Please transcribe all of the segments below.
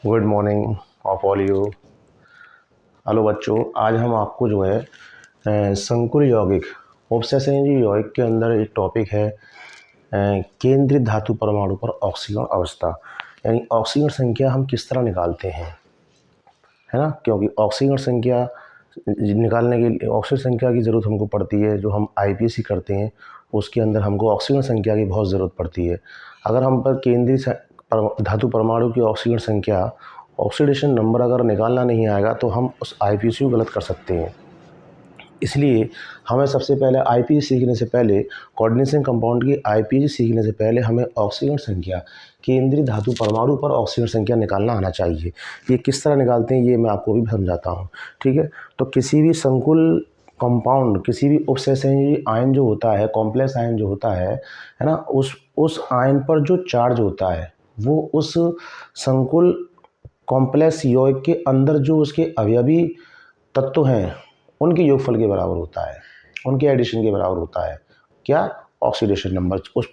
Good morning of all you. Hello बच्चों, आज हम आपको जो है संकुल यौगिक ऑब्सेशनरी यौगिक के अंदर एक टॉपिक है केंद्रित धातु परमाणु पर ऑक्सीजन अवस्था, यानी ऑक्सीजन संख्या हम किस तरह निकालते हैं, है ना। क्योंकि ऑक्सीजन संख्या निकालने के लिए ऑक्सीजन संख्या की ज़रूरत हमको पड़ती है। जो हम आईपीसी करते हैं उसके अंदर हमको ऑक्सीजन संख्या की बहुत ज़रूरत पड़ती है। अगर हम पर केंद्रीय धातु परमाणु की ऑक्सीजन संख्या, ऑक्सीडेशन नंबर अगर निकालना नहीं आएगा तो हम उस आईपीसी को गलत कर सकते हैं। इसलिए हमें सबसे पहले आईपीसी सीखने से पहले, कोऑर्डिनेशन कंपाउंड की आईपीसी सीखने से पहले हमें ऑक्सीजन संख्या, केंद्रीय धातु परमाणु पर ऑक्सीजन संख्या निकालना आना चाहिए। ये किस तरह निकालते हैं ये मैं आपको भी समझाता हूँ, ठीक है। तो किसी भी संकुल कंपाउंड, किसी भी उपसहसंयोजी आयन जो होता है, कॉम्प्लेक्स आयन जो होता है ना, उस आयन पर जो चार्ज होता है वो उस संकुल कॉम्प्लेक्स यौगिक के अंदर जो उसके अवयवी तत्व हैं उनके योगफल के बराबर होता है, उनके एडिशन के बराबर होता है। क्या? Oxidation number. उस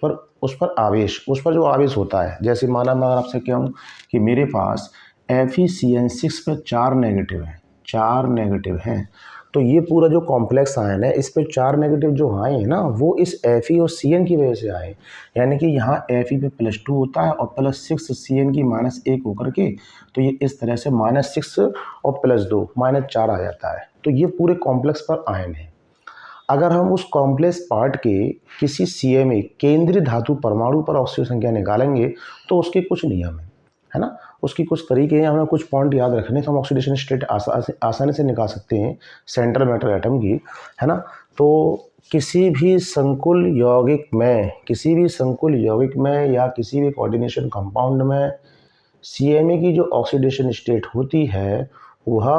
पर जो आवेश होता है। जैसे माना मैं अगर आपसे कहूँ कि मेरे पास FeCN6 पे 4 नेगेटिव हैं, तो ये पूरा जो कॉम्प्लेक्स आयन है इस पे 4 नेगेटिव जो आए हैं ना, वो इस Fe और Cn की वजह से आए। यानी कि यहाँ Fe पे +2 होता है और +6 Cn की -1 होकर के, तो ये इस तरह से -6 और +2 -4 आ जाता है। तो ये पूरे कॉम्प्लेक्स पर आयन है। अगर हम उस कॉम्प्लेक्स पार्ट के किसी CMA केंद्रीय धातु परमाणु पर ऑक्सीजन संख्या निकालेंगे तो उसके कुछ नियम है ना, उसकी कुछ तरीके हैं। हमें कुछ पॉइंट याद रखने तो हम ऑक्सीडेशन स्टेट आसानी से निकाल सकते हैं सेंट्रल मैटर एटम की, है ना। तो किसी भी संकुल यौगिक में या किसी भी कोऑर्डिनेशन कंपाउंड में CMA की जो ऑक्सीडेशन स्टेट होती है वह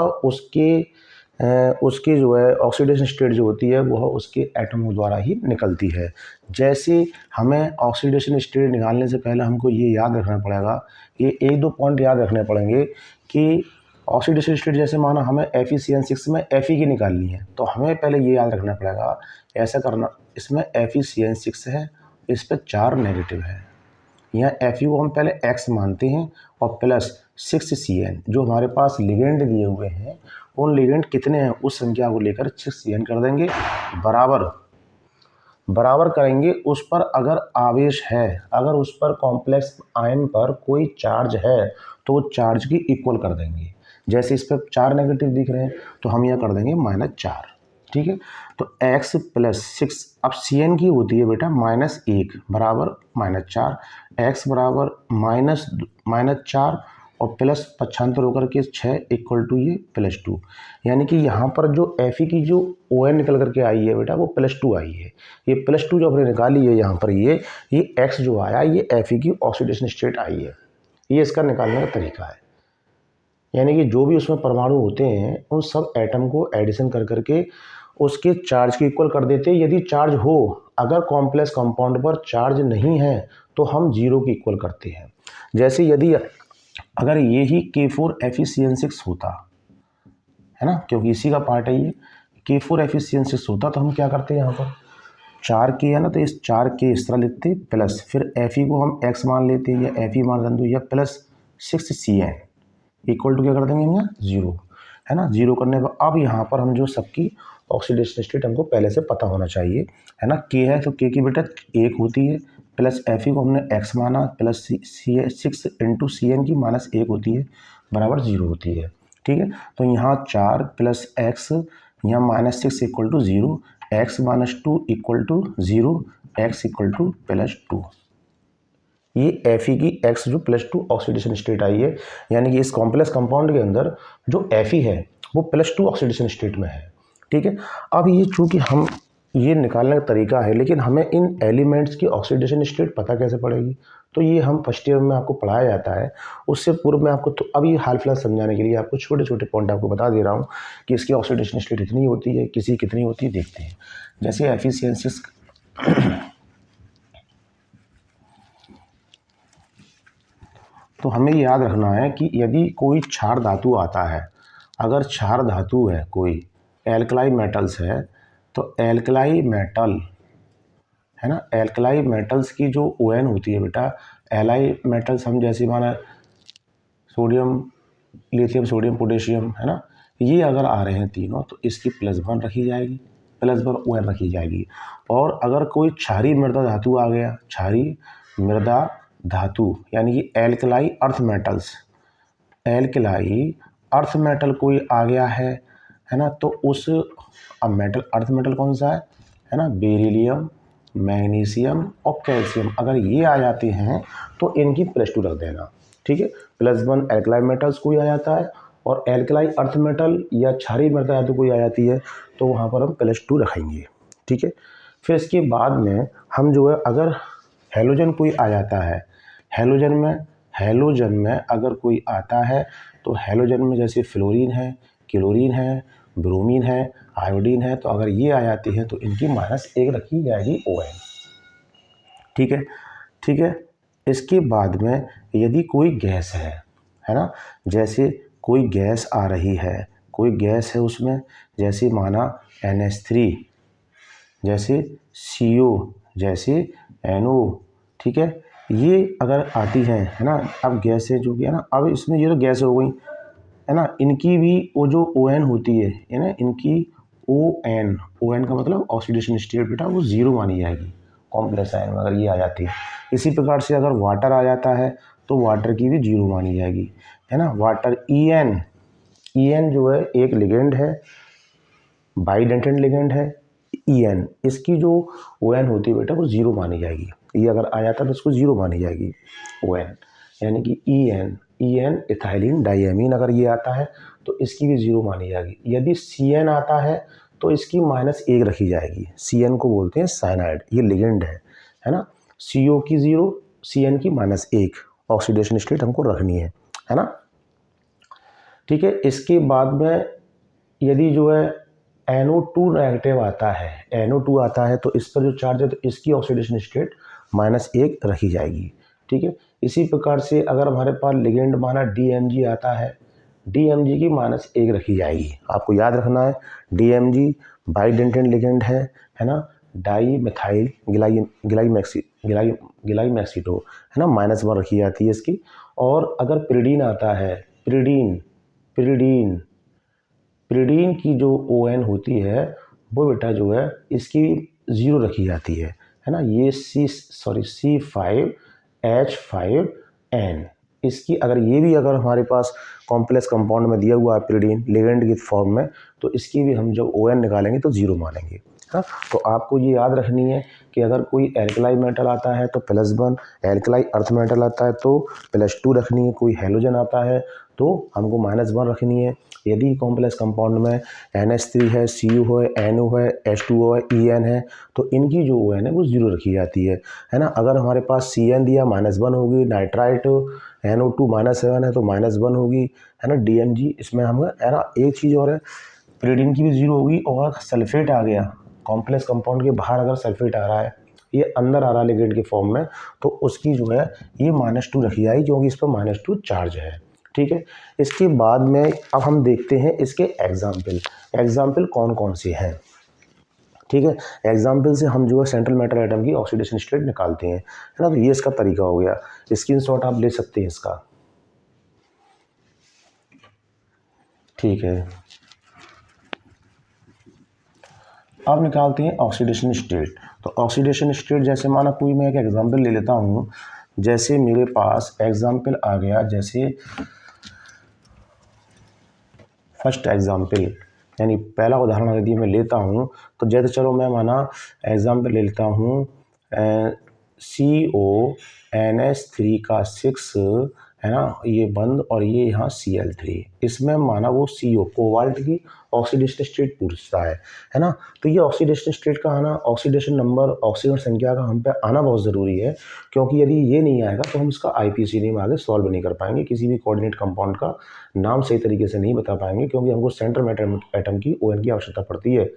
उसकी जो है ऑक्सीडेशन स्टेट जो होती है वह उसके एटमों द्वारा ही निकलती है। जैसे हमें ऑक्सीडेशन स्टेट निकालने से पहले हमको ये याद रखना पड़ेगा, ये 1-2 पॉइंट याद रखने पड़ेंगे कि ऑक्सीडेशन स्टेट, जैसे माना हमें FeCN6 में Fe की निकालनी है तो हमें पहले ये याद रखना पड़ेगा, ऐसा करना, इसमें FeCN6 है, इस पर 4 नेगेटिव है। यहाँ Fe को हम पहले X मानते हैं और +6Cn जो हमारे पास लिगेंड दिए हुए हैं, उन लिगेंड कितने हैं उस संख्या को लेकर 6Cn कर देंगे, बराबर करेंगे उस पर। अगर आवेश है, अगर उस पर कॉम्प्लेक्स आयन पर कोई चार्ज है तो वो चार्ज की इक्वल कर देंगे। जैसे इस पर 4 नेगेटिव दिख रहे हैं तो हम यह कर देंगे -4, ठीक है। तो X +6, अब Cn की होती है बेटा -1 बराबर -4, X बराबर -4 और प्लस पक्षांतर होकर के 6 = ये +2। यानी कि यहाँ पर जो Fe की जो ON निकल करके आई है बेटा वो +2 आई है। ये +2 जो हमने निकाली है यहाँ पर ये X जो आया ये Fe की ऑक्सीडेशन स्टेट आई है। ये इसका निकालने का तरीका है। यानी कि जो भी उसमें परमाणु होते हैं उन सब एटम को एडिशन कर करके उसके चार्ज की इक्वल कर देते हैं। यदि चार्ज हो, अगर कॉम्प्लेक्स कंपाउंड पर चार्ज नहीं है तो हम 0 की इक्वल करते हैं। जैसे यदि अगर ये ही K4FeCN6 होता है ना, क्योंकि इसी का पार्ट है ये, K4FeCN6 होता तो हम क्या करते हैं, यहाँ पर 4K है ना, तो इस 4K इस तरह लिखते प्लस, फिर Fe को हम X मान लेते हैं या Fe मान दो या +6Cn इक्वल टू क्या कर देंगे हम यहाँ 0, है ना। 0 करने पर अब यहाँ पर हम जो सबकी ऑक्सीडेशन स्टेट हमको पहले से पता होना चाहिए, है ना। K है तो K की बेटा 1 होती है, प्लस Fe को हमने X माना, प्लस 6 × Cn की -1 होती है बराबर 0 होती है, ठीक है। तो यहाँ 4 + X, यहाँ -6 = 0, X - 2 = 0, X = +2। ये Fe की X जो +2 ऑक्सीडेशन स्टेट आई है। यानी कि इस कॉम्प्लेक्स कंपाउंड के अंदर जो Fe है वो +2 ऑक्सीडेशन स्टेट में है, ठीक है। अब ये चूंकि हम ये निकालने का तरीका है, लेकिन हमें इन एलिमेंट्स की ऑक्सीडेशन स्टेट पता कैसे पड़ेगी, तो ये हम फर्स्ट ईयर में आपको पढ़ाया जाता है। उससे पूर्व में आपको तो अभी हाल फिलहाल समझाने के लिए आपको छोटे छोटे पॉइंट आपको बता दे रहा हूँ कि इसकी ऑक्सीडेशन स्टेट इतनी होती है, किसी कितनी होती है, देखते हैं। जैसे FeCN6 तो हमें याद रखना है कि यदि कोई क्षार धातु आता है, अगर क्षार धातु है, कोई एल्कलाई मेटल्स है, तो एल्कलाई मेटल है ना, एल्कलाई मेटल्स की जो ON होती है बेटा, एलाई मेटल्स हम जैसे माना सोडियम, लिथियम, सोडियम, पोटेशियम, है ना, ये अगर आ रहे हैं तीनों तो इसकी +1 रखी जाएगी, +1 ON रखी जाएगी। और अगर कोई क्षारीय मृदा धातु आ गया, क्षारीय मृदा धातु यानी कि alkali earth metals, alkali earth metal कोई आ गया है ना, तो उस अब मेटल, अर्थ मेटल कौन सा है ना, बेरिलियम, मैग्नीशियम और कैल्शियम, अगर ये आ जाते हैं तो इनकी +2 रख देना, ठीक है। +1 एल्कलाई मेटल्स कोई आ जाता है और एल्कलाई अर्थ मेटल या क्षारीय मृदा धातु कोई आ जाती है तो वहाँ पर हम +2 रखेंगे, ठीक है। फिर इसके बाद में हम जो है अगर हैलोजन कोई आ जाता है, हैलोजन में अगर कोई आता है तो हैलोजन में जैसे फ्लोरीन है, क्लोरीन है, ब्रोमीन है, आयोडीन है, तो अगर ये आ जाती है तो इनकी -1 रखी जाएगी ON, ठीक है, ठीक है। इसके बाद में यदि कोई गैस है ना, जैसे कोई गैस आ रही है, कोई गैस है उसमें, जैसे माना NH3, जैसे CO, जैसे NO, ठीक है, ये अगर आती है ना, अब गैस है जो कि है ना, अब इसमें ये तो गैस हो गई है ना, इनकी भी वो जो ON होती है ना, इनकी ON का मतलब ऑक्सीडेशन स्टेट बेटा वो 0 मानी जाएगी कॉम्प्लेक्स आयन में अगर ये आ जाती है। इसी प्रकार से अगर वाटर आ जाता है तो वाटर की भी 0 मानी जाएगी, है ना। वाटर EN जो है एक लिगेंड है, बाइडेंटेंट लिगेंड है EN, इसकी जो ON होती है बेटा वो 0 मानी जाएगी, ये अगर आ जाता है तो इसको 0 मानी जाएगी ON, यानी कि EN इथाइलिन डाइएमीन अगर ये आता है तो इसकी भी 0 मानी जाएगी। यदि CN आता है तो इसकी -1 रखी जाएगी, CN को बोलते हैं साइनाइड, ये लिगेंड है ना। CO की 0, CN की -1, ऑक्सीडेशन स्टेट हमको रखनी है ना, ठीक है। इसके बाद में यदि जो है NO2 नेगेटिव आता है, NO2 आता है तो इस पर जो चार्ज है तो इसकी ऑक्सीडेशन स्टेट -1 रखी जाएगी, ठीक है। इसी प्रकार से अगर हमारे पास लिगेंड माना DMG आता है, DMG की -1 रखी जाएगी। आपको याद रखना है DMG बाइडेंटेंट लिगेंड है ना, डाई मिथाइल गिलाइमैक्सीटो, है ना, -1 रखी जाती है इसकी। और अगर पिरिडीन आता है, पिरिडीन की जो ON होती है वो बेटा जो है इसकी 0 रखी जाती है ना, ये C5H5N, इसकी अगर ये भी अगर हमारे पास कॉम्प्लेक्स कंपाउंड में दिया हुआ है पिरिडीन लिगेंड की फॉर्म में, तो इसकी भी हम जब ON निकालेंगे तो 0 मानेंगे, है। तो आपको ये याद रखनी है कि अगर कोई एल्कलाई मेटल आता है तो +1, एल्कलाई अर्थ मेटल आता है तो +2 रखनी है, कोई हैलोजन आता है तो हमको -1 रखनी है। यदि कॉम्प्लेक्स कंपाउंड में NH3 है, CO है, NO है, H2O है, EN है, तो इनकी जो ON है वो 0 रखी जाती है ना। अगर हमारे पास CN दिया -1 होगी, नाइट्राइट NO2 -7 है तो -1 होगी, है ना। DMG इसमें हम है ना, एक चीज़ और है, पिरिडीन की भी 0 होगी। और सल्फेट आ गया कॉम्प्लेक्स कंपाउंड के बाहर, अगर सल्फेट आ रहा है, ये अंदर आ रहा है लिगेंड के फॉर्म में, तो उसकी जो है ये -2 रखी जाएगी क्योंकि इस पर -2 चार्ज है, ठीक है। इसके बाद में अब हम देखते हैं इसके एग्जाम्पल कौन कौन से हैं, ठीक है। एग्जाम्पल से हम जो है सेंट्रल मेटल एटम की ऑक्सीडेशन स्टेट निकालते हैं, है ना। तो ये इसका तरीका हो गया, स्क्रीनशॉट आप ले सकते हैं इसका, ठीक है। अब निकालते हैं ऑक्सीडेशन स्टेट। तो ऑक्सीडेशन स्टेट जैसे माना कोई मैं एक एग्जांपल ले लेता हूँ, जैसे मेरे पास एग्जांपल आ गया, जैसे फर्स्ट एग्जांपल यानी पहला उदाहरण यदि मैं लेता हूँ तो जैसे चलो मैं माना एग्जांपल ले लेता हूँ CONH3 का 6, है ना, ये बंद और ये यहाँ Cl3, इसमें माना वो CO कोबाल्ट की ऑक्सीडेशन स्टेट पूछता है ना। तो ये ऑक्सीडेशन स्टेट का आना, ऑक्सीडेशन नंबर, ऑक्सीजन संख्या का हम पे आना बहुत ज़रूरी है, क्योंकि यदि ये नहीं आएगा तो हम इसका IPC नेम आगे सॉल्व नहीं कर पाएंगे, किसी भी कोऑर्डिनेट कंपाउंड का नाम सही तरीके से नहीं बता पाएंगे, क्योंकि हमको सेंट्रल मेटल एटम की ON की आवश्यकता पड़ती है।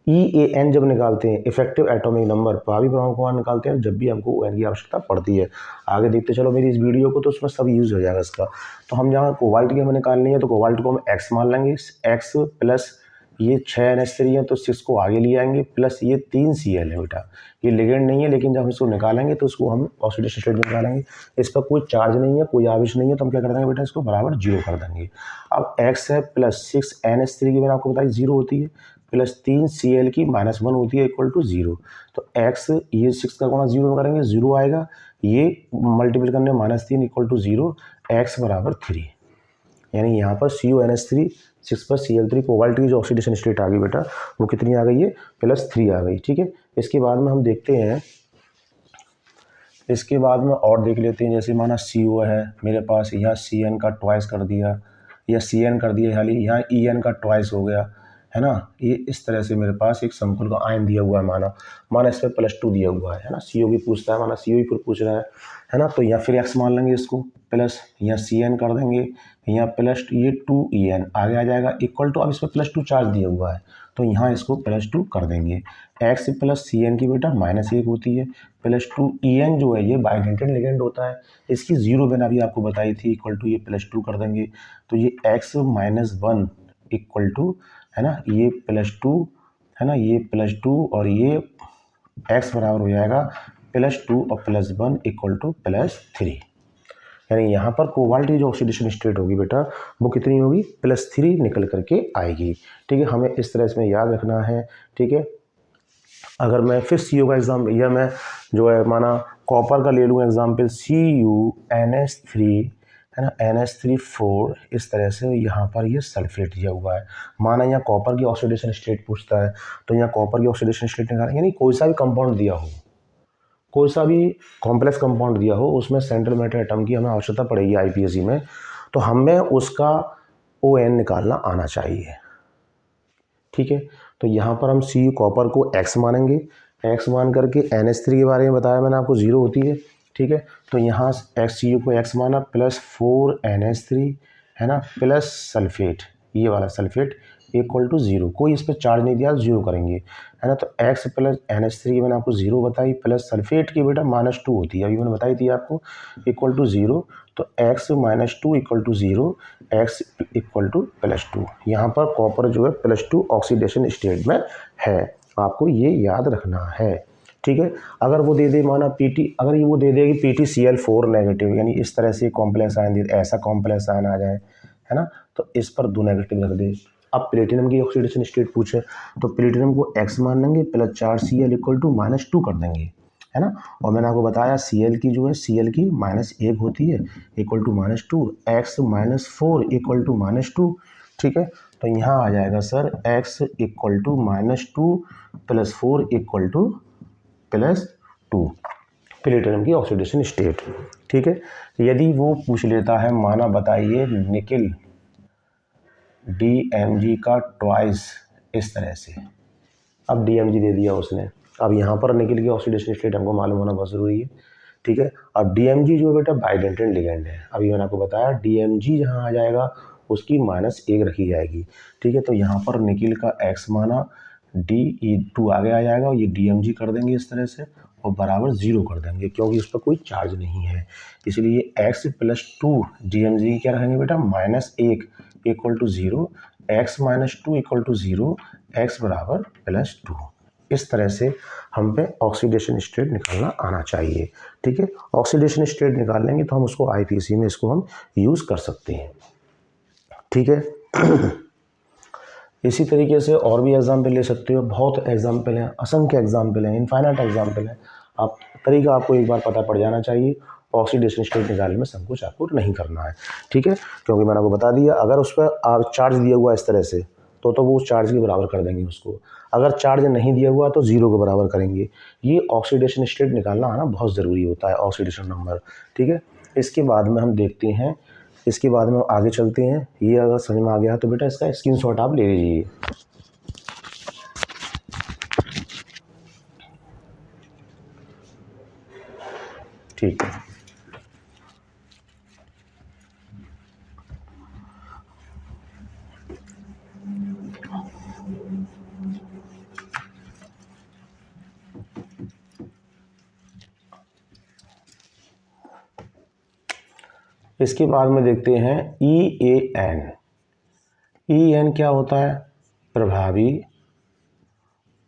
EAN जब निकालते हैं इफेक्टिव एटॉमिक नंबर, भावी परमाणु क्रमांक निकालते हैं जब भी हमको ON की आवश्यकता पड़ती है। आगे देखते चलो मेरी इस वीडियो को, तो उसमें सब यूज़ हो जाएगा इसका। तो हम जहाँ कोबाल्ट की हमें निकालनी है तो कोबाल्ट को हम X मान लेंगे, X प्लस ये 6NH3 है तो 6 को आगे ले आएंगे, प्लस ये 3Cl है बेटा। ये लिगेंड नहीं है, लेकिन जब हम इसको निकालेंगे तो उसको हम ऑक्सीडेशन स्टेट में निकालेंगे। इस पर कोई चार्ज नहीं है, कोई आवेश नहीं है, तो हम क्या कर देंगे बेटा, इसको बराबर 0 कर देंगे। अब X है प्लस 6NH3 की मैंने आपको बताई 0 होती है, प्लस 3Cl की -1 होती है इक्वल टू 0। तो X ये 6 का गुणा 0 में करेंगे 0 आएगा, ये मल्टीपल करने -3 इक्वल टू 0, X बराबर 3। यानी यहाँ पर CuNH3 6 पर Cl3 कोबाल्ट की जो ऑक्सीडेशन स्टेट आ गई बेटा वो कितनी आ गई है, +3 आ गई। ठीक है, इसके बाद में हम देखते हैं, इसके बाद में और देख लेते हैं। जैसे माना CO है मेरे पास, यहाँ Cn का ट्वाइस कर दिया या Cn कर दिया, हाली यहाँ En का ट्वाइस हो गया है ना। ये इस तरह से मेरे पास एक समतुल का आयन दिया हुआ है, माना इस पर +2 दिया हुआ है ना। CO भी पूछता है, माना CO ही फिर पूछ रहा है ना। तो यहाँ फिर X मान लेंगे इसको, प्लस यहाँ Cn कर देंगे, यहाँ प्लस ये 2En आगे आ जाएगा इक्वल टू, अब इस पर +2 चार्ज दिया हुआ है तो यहाँ इसको +2 कर देंगे। X प्लस Cn की बेटा -1 होती है, +2En जो है ये बाइडेंटेड लिगेंड होता है, इसकी 0 मैंने अभी आपको बताई थी, इक्वल टू ये +2 कर देंगे। तो ये X -1 इक्वल टू है ना, ये +2 है ना, ये +2 और ये X बराबर हो जाएगा +2 और +1 इक्वल टू +3। यानी यहाँ पर कोबाल्ट की जो ऑक्सीडेशन स्टेट होगी बेटा वो कितनी होगी, +3 निकल करके आएगी। ठीक है, हमें इस तरह इसमें याद रखना है। ठीक है, अगर मैं फिर CO का एग्जाम, या मैं जो है माना कॉपर का ले लूँ एग्जाम्पल, CuNH3 है ना, NH3 4, इस तरह से यहाँ पर ये सल्फेट दिया हुआ है। माना यहाँ कॉपर की ऑक्सीडेशन स्टेट पूछता है तो यहाँ कॉपर की ऑक्सीडेशन स्टेट निकालेंगे। यानी कोई सा भी कंपाउंड दिया हो, कोई सा भी कॉम्प्लेक्स कंपाउंड दिया हो, उसमें सेंट्रल मैटर एटम की हमें आवश्यकता पड़ेगी IPSC में, तो हमें उसका ON निकालना आना चाहिए। ठीक है, तो यहाँ पर हम Cu कॉपर को X मानेंगे, X मान करके NH3 के बारे में बताया मैंने आपको 0 होती है। ठीक है, तो यहाँ Cu को X माना, प्लस 4NH3 है ना, प्लस सल्फेट, ये वाला सल्फेट इक्वल टू 0। कोई इस पर चार्ज नहीं दिया, 0 करेंगे है ना। तो X प्लस NH3 की मैंने आपको 0 बताई, प्लस सल्फेट की बेटा -2 होती है, अभी मैंने बताई थी आपको, इक्वल टू 0। तो X -2 equal to 0, X equal to +2। यहाँ पर कॉपर जो है +2 ऑक्सीडेशन स्टेट में है, आपको ये याद रखना है। ठीक है, अगर वो दे दे माना PT, अगर ये वो दे देगी PtCl4 नेगेटिव, यानी इस तरह से कॉम्प्लेक्स आयन दे, ऐसा कॉम्प्लेक्स आयन आ जाए है ना, तो इस पर 2 नेगेटिव रख दे। अब प्लेटिनम की ऑक्सीडेशन स्टेट पूछे तो प्लेटिनम को X मान लेंगे, प्लस 4Cl इक्वल टू -2 कर देंगे है ना। और मैंने आपको बताया Cl की जो है, Cl की -1 होती है equal to -2, X -4 equal to -2। ठीक है, तो यहाँ आ जाएगा sir X equal to -2 plus 4 equal to +2, platinum की ऑक्सीडेशन स्टेट। ठीक है, यदि वो पूछ लेता है, माना बताइए निकिल DMG का ट्वाइस, इस तरह से, अब DMG दे दिया उसने, अब यहाँ पर निकिल की ऑक्सीडेशन स्टेट हमको मालूम होना बहुत ज़रूरी है। ठीक है, अब DMG जो है बेटा बाइडेंटेड लिगेंड है, अभी मैंने आपको बताया DMG जहाँ आ जाएगा उसकी -1 रखी जाएगी। ठीक है, तो यहाँ पर निकिल का X माना, DE2 आगे आ जाएगा और ये DMG कर देंगे इस तरह से और बराबर 0 कर देंगे, क्योंकि उस पर कोई चार्ज नहीं है, इसलिए X प्लस 2 DMG क्या रहेंगे बेटा, -1 equal to 0, X -2 equal to 0, X बराबर +2। इस तरह से हम पे ऑक्सीडेशन स्टेट निकालना आना चाहिए। ठीक है, ऑक्सीडेशन स्टेट निकाल लेंगे तो हम उसको IPSC में इसको हम यूज़ कर सकते हैं। ठीक है, इसी तरीके से और भी एग्जाम्पल ले सकते हो, बहुत एग्जाम्पल हैं, असंख्य एग्जाम्पल हैं, इनफाइनाइट एग्जाम्पल हैं। आप तरीका आपको एक बार पता पड़ जाना चाहिए, ऑक्सीडेशन स्टेट निकालने में संकोच आपको नहीं करना है। ठीक है, क्योंकि मैंने आपको बता दिया, अगर उस पर चार्ज दिया हुआ इस तरह से तो वो उस चार्ज के बराबर कर देंगे उसको, अगर चार्ज नहीं दिया हुआ तो 0 के बराबर करेंगे। ये ऑक्सीडेशन स्टेट निकालना आना बहुत ज़रूरी होता है, ऑक्सीडेशन नंबर। ठीक है, इसके बाद में हम देखते हैं, इसके बाद में आगे चलते हैं। ये अगर समझ में आ गया तो बेटा इसका स्क्रीनशॉट आप ले लीजिए। ठीक है, इसके बाद में देखते हैं EAN। EAN क्या होता है, प्रभावी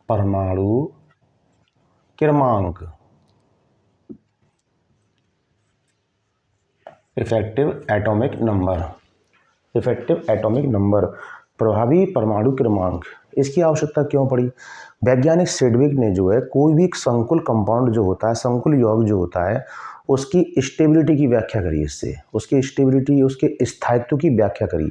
परमाणु क्रमांक, effective atomic number, effective atomic number, प्रभावी परमाणु क्रमांक। इसकी आवश्यकता क्यों पड़ी? वैज्ञानिक सिडविक ने जो है कोई भी संकुल कंपाउंड जो होता है, संकुल यौगिक जो होता है, उसकी स्टेबिलिटी की व्याख्या करी। इससे उसकी स्टेबिलिटी, उसके स्थायित्व की व्याख्या करी।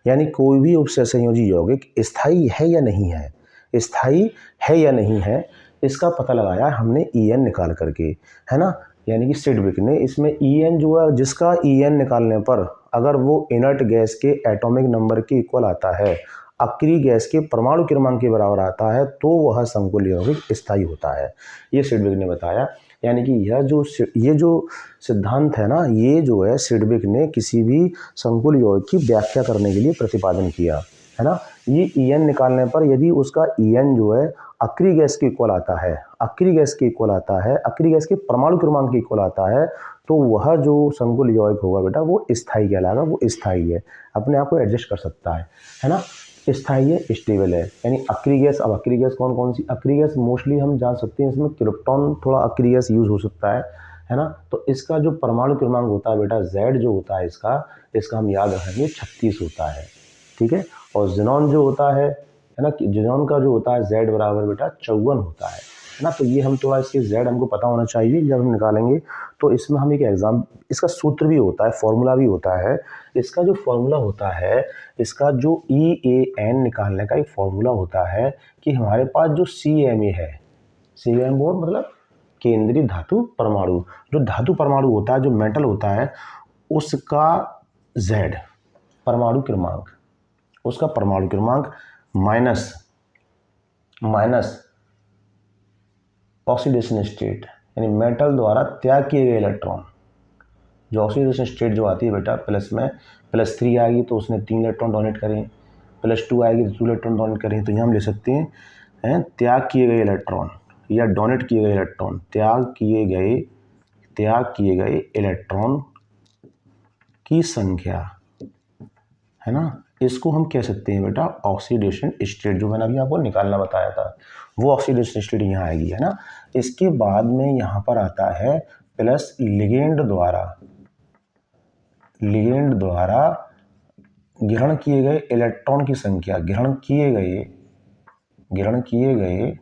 यानी कोई भी उपसहसंयोजी यौगिक स्थायी है या नहीं है, स्थायी है या नहीं है, इसका पता लगाया हमने EN निकाल करके, है ना। यानी कि सिडविक ने इसमें EN जो है, जिसका EN निकालने पर अगर वो इनर्ट गैस के एटॉमिक नंबर के इक्वल आता है, अक्रिय गैस के परमाणु क्रमांक के बराबर आता है, तो वह संकुल यौगिक स्थायी होता है। ये सिडविक ने बताया। यानी कि ये जो सिद्धांत है ना, ये जो है सिडविक ने किसी भी संकुल यौगिक की व्याख्या करने के लिए प्रतिपादन किया, है ना। ये EN निकालने पर यदि उसका EN जो है अक्रिय गैस के इक्वल आता है, अक्रिय गैस के इक्वल आता है, अक्रिय गैस के परमाणु क्रमांक के इक्वल आता है, तो वह जो संकुल यौगिक होगा बेटा वो स्थायी कहलाएगा। वो स्थायी है, अपने आप को एडजस्ट कर सकता है ना। स्थायी है, स्टेबल है। यानी अक्रिय गैस, अब अक्रिय गैस कौन कौन सी? अक्रिय गैस मोस्टली हम जान सकते हैं, इसमें क्रिप्टॉन थोड़ा अक्रिय गैस यूज हो सकता है ना। तो इसका जो परमाणु क्रमांक होता है बेटा, Z जो होता है इसका हम याद रखेंगे 36 होता है, ठीक है। और जिनॉन जो होता है ना, जिनॉन का जो होता है Z बराबर बेटा 54 होता है ना। तो ये हम थोड़ा इसके Z हमको पता होना चाहिए जब हम निकालेंगे। तो इसमें हम एक एग्जाम, इसका सूत्र भी होता है, फॉर्मूला भी होता है। इसका जो फॉर्मूला होता है, इसका जो EAN निकालने का एक फॉर्मूला होता है कि हमारे पास जो CMA है, CMA मतलब केंद्रीय धातु परमाणु, जो धातु परमाणु होता है, जो मेटल होता है, उसका Z परमाणु क्रमांक, उसका परमाणु क्रमांक माइनस ऑक्सीडेशन स्टेट, यानी मेटल द्वारा त्याग किए गए इलेक्ट्रॉन। जो ऑक्सीडेशन स्टेट जो आती है बेटा, प्लस में +3 आएगी तो उसने 3 इलेक्ट्रॉन डोनेट करें, +2 आएगी तो 2 इलेक्ट्रॉन डोनेट करें। तो यहाँ हम ले सकते हैं त्याग किए गए इलेक्ट्रॉन या डोनेट किए गए इलेक्ट्रॉन, त्याग किए गए इलेक्ट्रॉन की संख्या, है ना। इसको हम कह सकते हैं बेटा ऑक्सीडेशन स्टेट, जो मैंने अभी आपको निकालना बताया था, वो ऑक्सीडेशन स्टेट यहाँ आएगी, है ना। इसके बाद में यहाँ पर आता है प्लस लिगेंड द्वारा ग्रहण किए गए इलेक्ट्रॉन की संख्या, ग्रहण किए गए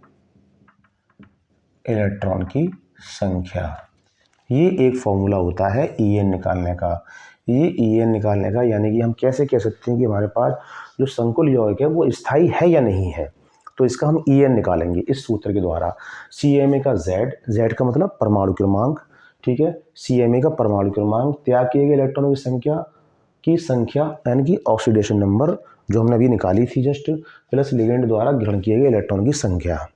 इलेक्ट्रॉन की संख्या। ये एक फॉर्मूला होता है EN निकालने का। ये EN निकालने का यानी कि हम कैसे कह सकते हैं कि हमारे पास जो संकुल यौगिक है वो स्थायी है या नहीं है। तो इसका हम EN निकालेंगे इस सूत्र के द्वारा। CMA का Z का मतलब परमाणु क्रमांक, ठीक है। CMA का परमाणु क्रमांक, त्याग किए गए इलेक्ट्रॉनों की संख्या यानी कि ऑक्सीडेशन नंबर जो हमने अभी निकाली थी जस्ट, प्लस लिगेंड द्वारा ग्रहण किए गए इलेक्ट्रॉन की संख्या,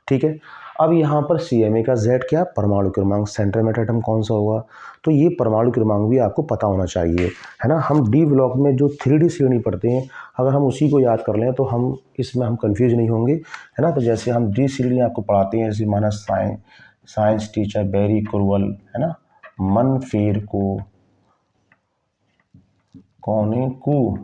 ठीक है। अब यहाँ पर CMA का Z क्या? परमाणु क्रमांक, सेंटर में एटम कौन सा होगा। तो ये परमाणु क्रमांक भी आपको पता होना चाहिए, है ना। हम D ब्लॉक में जो 3D श्रेणी पढ़ते हैं, अगर हम उसी को याद कर लें तो हम इसमें हम कंफ्यूज नहीं होंगे, है ना। तो जैसे हम D श्रेणी आपको पढ़ाते हैं, जैसे माना साइंस टीचर वेरी क्रूअल, है ना, मन फेर को कौने को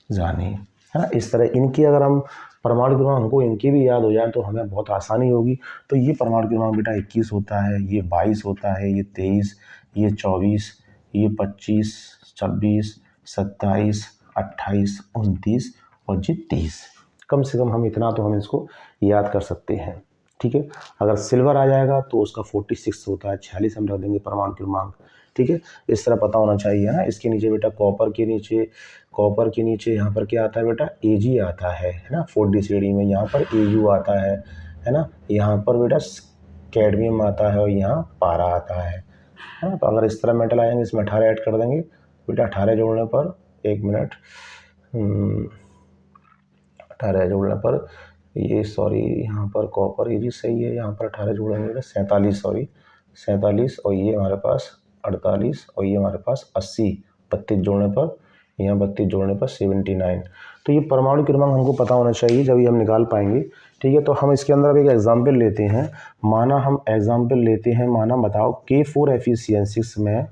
जाने, है ना। इस तरह इनकी अगर हम परमाणु क्रमांक हमको इनके भी याद हो जाए तो हमें बहुत आसानी होगी। तो ये परमाणु क्रमांक बेटा 21 होता है, ये 22 होता है, ये 23, ये 24, ये 25, 26, 27, 28, 29 और ये 30। कम से कम हम इतना तो हम इसको याद कर सकते हैं, ठीक है। अगर सिल्वर आ जाएगा तो उसका 46 होता है, 46 हम रख देंगे परमाणु क्रमांक, ठीक है। इस तरह पता होना चाहिए ना। इसके नीचे बेटा कॉपर के नीचे यहाँ पर क्या आता है बेटा Ag आता है ना। 4D श्रेणी में यहाँ पर Au आता है ना। यहाँ पर बेटा कैडमियम आता है और यहाँ पारा आता है ना। तो अगर इस तरह मेटल आएंगे, इसमें 18 ऐड कर देंगे बेटा। 18 जोड़ने पर 1 मिनट 18 जोड़ने पर ये यहाँ पर कॉपर Ag सही है, यहाँ पर 18 जोड़ेंगे बेटा 47 और ये हमारे पास 48 और ये हमारे पास 80, 32 जोड़ने पर, यहाँ 32 जोड़ने पर 79। तो ये परमाणु क्रमांक हमको पता होना चाहिए, जब ये हम निकाल पाएंगे, ठीक है। तो हम इसके अंदर अब एक एग्जाम्पल लेते हैं। माना बताओ K4FeCN6 में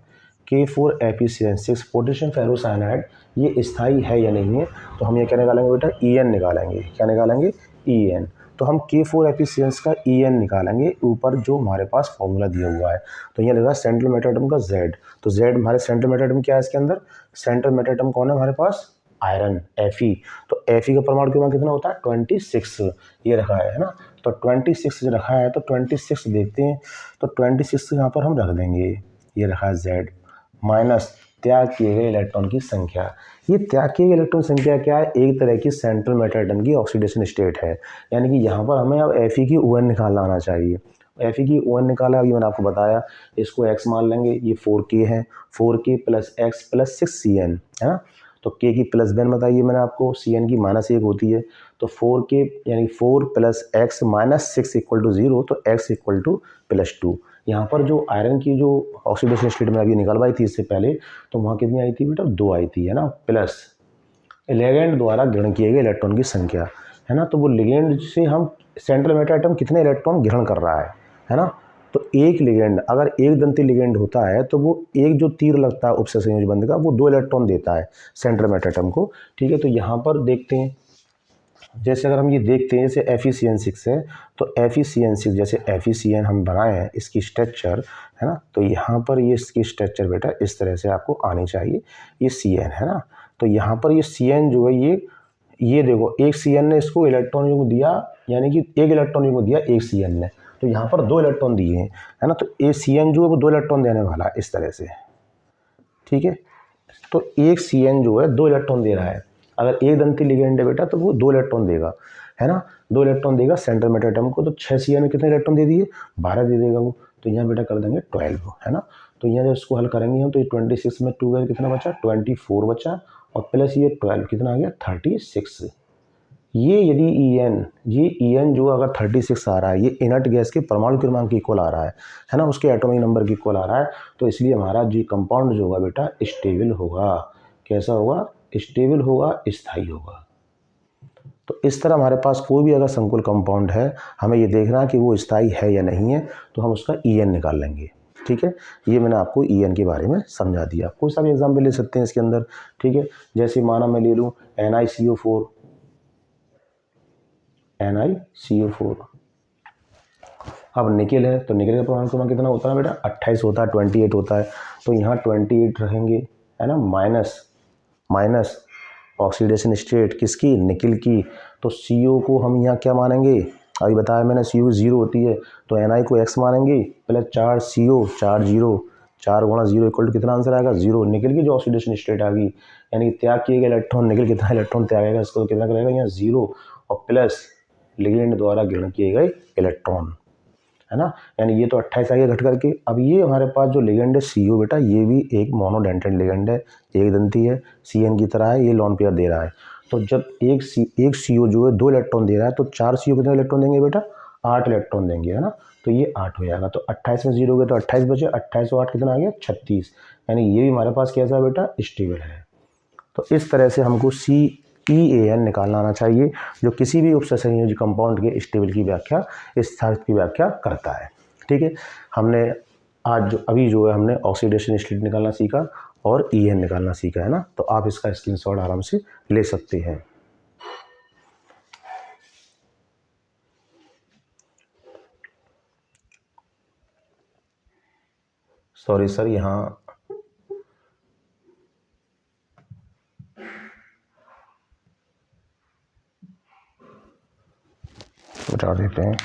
K4Fe6 पोटेशियम फेरोसाइनाइड ये स्थायी है या नहीं है, तो हम ये क्या निकालेंगे बेटा, En निकालेंगे। क्या निकालेंगे, En। तो हम K4Fe6 का En निकालेंगे ऊपर जो हमारे पास फॉर्मूला दिया हुआ है। तो ये लगा सेंट्रल मेटल एटम का Z। तो Z हमारे सेंट्रल मेटल एटम क्या है, इसके अंदर सेंट्रल मेटल एटम कौन है हमारे पास, आयरन Fe। तो Fe का परमाणु क्रमांक कितना होता है, 26 ये रखा है ना। तो 26 रखा है, तो 26 देखते हैं। तो 26 यहाँ पर हम रख देंगे, ये रखा है Z माइनस त्याग किए गए इलेक्ट्रॉन की संख्या। ये त्याग किए गए इलेक्ट्रॉन संख्या क्या है, एक तरह की सेंट्रल मेटल एटम की ऑक्सीडेशन स्टेट है। यानी कि यहाँ पर हमें अब Fe की ON निकालना आना चाहिए। Fe की ON निकाला, अभी मैंने आपको बताया, इसको x मान लेंगे, ये 4K है, 4K plus x plus 6Cn है ना। तो K की प्लस बैन बताइए मैंने आपको, Cn की -1 होती है। तो 4K यानी 4 plus x minus 6 equal to 0, तो x इक्वल टू +2। यहाँ पर जो आयरन की जो ऑक्सीडेशन स्टेट में अभी निकलवाई थी इससे पहले, तो वहाँ कितनी आई थी बेटा, 2 आई थी है ना, प्लस लिगेंड द्वारा ग्रहण किए गए इलेक्ट्रॉन की संख्या है ना। तो वो लिगेंड से हम सेंट्रल मेटल एटम कितने इलेक्ट्रॉन ग्रहण कर रहा है ना। तो एक लिगेंड, अगर एक दंती लिगेंड होता है तो वो एक जो तीर लगता है उपसर्ग संयोजी बंध का, वो 2 इलेक्ट्रॉन देता है सेंट्रल मेटल एटम को। ठीक है, तो यहाँ पर देखते हैं, जैसे अगर हम ये देखते हैं, जैसे FeCN6 है, तो FeCN6 जैसे FeCN हम बनाए हैं इसकी स्ट्रक्चर है ना। तो यहाँ पर ये इसकी स्ट्रक्चर बेटा इस तरह से आपको आनी चाहिए, ये Cn है ना। तो यहाँ पर ये Cn जो है, ये देखो, एक Cn ने इसको इलेक्ट्रॉन युग्म दिया, यानी कि एक इलेक्ट्रॉन युग्म दिया एक Cn ने, तो यहाँ पर 2 इलेक्ट्रॉन दिए हैं है ना। तो ये Cn जो है वो 2 इलेक्ट्रॉन देने वाला है इस तरह से। ठीक है, तो एक Cn जो है 2 इलेक्ट्रॉन दे रहा है। अगर एक दंती लिगेंड है बेटा, तो वो 2 इलेक्ट्रॉन देगा है ना, 2 इलेक्ट्रॉन देगा सेंट्रल मेटल एटम को। तो 6 Cn में कितने इलेक्ट्रॉन दे दिए, 12 दे देगा वो। तो यहाँ बेटा कर देंगे 12 है ना। तो यहाँ जब इसको हल करेंगे हम, तो ये 26 में 2 गए, कितना बचा, 24 बचा, और प्लस ये 12 कितना आ गया, 36। ये यदि En जो अगर 36 आ रहा है, ये इनर्ट गैस के परमाणु क्रमांक के इक्वल आ रहा है ना, उसके एटॉमिक नंबर के इक्वल आ रहा है। तो इसलिए हमारा जी कंपाउंड जो होगा बेटा स्टेबल होगा। कैसा होगा, स्टेबल होगा, स्थायी होगा। तो इस तरह हमारे पास कोई भी अगर संकुल कंपाउंड है, हमें ये देखना है कि वो स्थायी है या नहीं है, तो हम उसका En निकाल लेंगे। ठीक है, ये मैंने आपको En के बारे में समझा दिया। कोई सा भी एग्जाम्पल ले सकते हैं इसके अंदर। ठीक है, जैसे माना मैं ले लूँ NiCO4, अब निकेल है, तो निकेल का परमाणु क्रमांक कितना होता है बेटा, 28 होता है, 28 होता है। तो यहाँ 28 रहेंगे है ना, माइनस ऑक्सीडेशन स्टेट किसकी, निकेल की। तो CO को हम यहाँ क्या मानेंगे, अभी बताया मैंने, CO 0 होती है, तो Ni को x मानेंगे, प्लस 4 CO, 4 0, 4 गुणा 0 इक्वल टू कितना आंसर आएगा, 0। निकेल की जो ऑक्सीडेशन स्टेट आ गई, यानी कि त्याग किए गए इलेक्ट्रॉन, निकेल कितना इलेक्ट्रॉन त्यागेगा, इसको कितना करेगा यहाँ 0, और प्लस लिगेंड द्वारा ग्रहण किए गए इलेक्ट्रॉन है ना। यानी ये तो 28 आ गया घट करके। अब ये हमारे पास जो लिगेंड है CO बेटा, ये भी एक मोनोडेंटेड लिगेंड है, एक दंती है, Cn की तरह है, ये लॉन पेयर दे रहा है। तो जब एक CO जो है 2 इलेक्ट्रॉन दे रहा है, तो 4 CO कितने इलेक्ट्रॉन देंगे बेटा, 8 इलेक्ट्रॉन देंगे है ना। तो ये 8 हो जाएगा। तो 28 में 0 गए तो 28 बचे, 28 और 8 कितना आ गया, 36। यानी ये भी हमारे पास कैसा है बेटा, स्टेबल है। तो इस तरह से हमको CEAN निकालना आना चाहिए, जो किसी भी उपसंयोजी कंपाउंड के स्टेबल की व्याख्या, स्थायित्व की व्याख्या करता है। ठीक है, हमने आज अभी जो है हमने ऑक्सीडेशन स्टेट निकालना सीखा और EN निकालना सीखा है ना। तो आप इसका स्क्रीनशॉट आराम से ले सकते हैं। सॉरी सर, यहाँ बता देते हैं।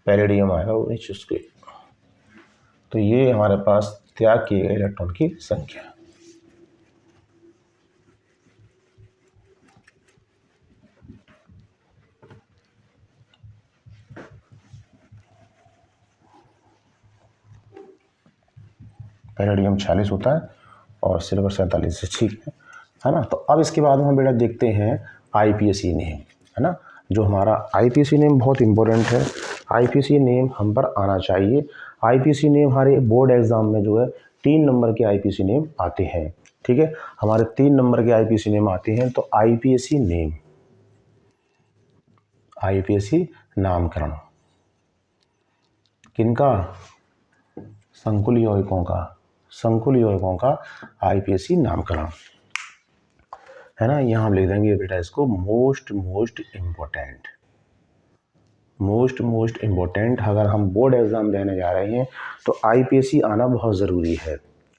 पैलेडियम आएगा वो नीचे उसके। तो ये हमारे पास त्याग किए गए इलेक्ट्रॉन की संख्या। पैलेडियम 46 होता है और सिल्वर 47 से, ठीक है ना। तो अब इसके बाद हम बेटा देखते हैं IPSC नेम है ना। जो हमारा IPSC नेम बहुत इंपॉर्टेंट है, IPSC नेम हम पर आना चाहिए। IPSC नेम हमारे बोर्ड एग्जाम में जो है 3 नंबर के IPSC नेम आते हैं। ठीक है, हमारे 3 नंबर के IPSC नेम आते हैं। तो IPSC नेम, IPSC नामकरण, किनका, संकुल यौगिकों का आईपीएसी नामकरण, है ना। यहाँ हम लिख देंगे बेटा इसको मोस्ट इम्पोर्टेंट। अगर हम बोर्ड एग्जाम देने जा रहे हैं तो आईपीएसी आना बहुत ज़रूरी है,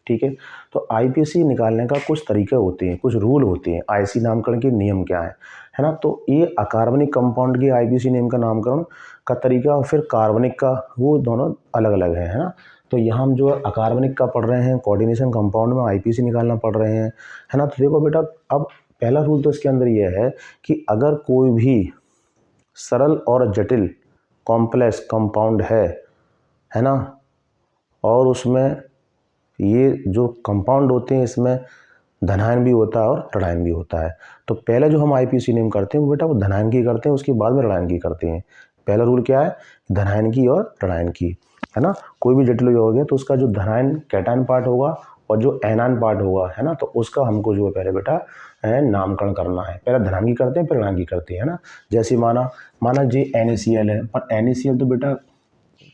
ठीक है। तो आईपीएसी निकालने का कुछ तरीके होते हैं, कुछ रूल होते हैं, आईसी नामकरण के नियम क्या है ना। तो ये अकार्बनिक कंपाउंड के आईपीएसी नेम का नामकरण का तरीका और फिर कार्बनिक का, वो दोनों अलग अलग है ना। तो यहाँ हम जो अकार्बनिक का पढ़ रहे हैं, कोऑर्डिनेशन कंपाउंड में आईपीएसी निकालना पढ़ रहे हैं, है ना। तो देखो बेटा, अब पहला रूल तो इसके अंदर ये है कि अगर कोई भी सरल और जटिल कॉम्प्लेक्स कंपाउंड है ना, और उसमें ये जो कंपाउंड होते हैं इसमें धनायन भी होता है और ऋणायन भी होता है। तो पहले जो हम आईपीएसी नेम करते हैं वो बेटा वो धनायन की करते हैं, उसके बाद में ऋणायन की करते हैं। पहला रूल क्या है, धनायन की और ऋणायन की, है ना। कोई भी जटिल यौगिक है तो उसका जो धनायन कैटायन पार्ट होगा और जो एनायन पार्ट होगा, है ना, तो उसका हमको जो है पहले बेटा नामकरण करना है। पहले धनायन की करते हैं फिर ऋणायन की करते हैं, है ना। जैसे माना जे NaCl है, पर NaCl तो बेटा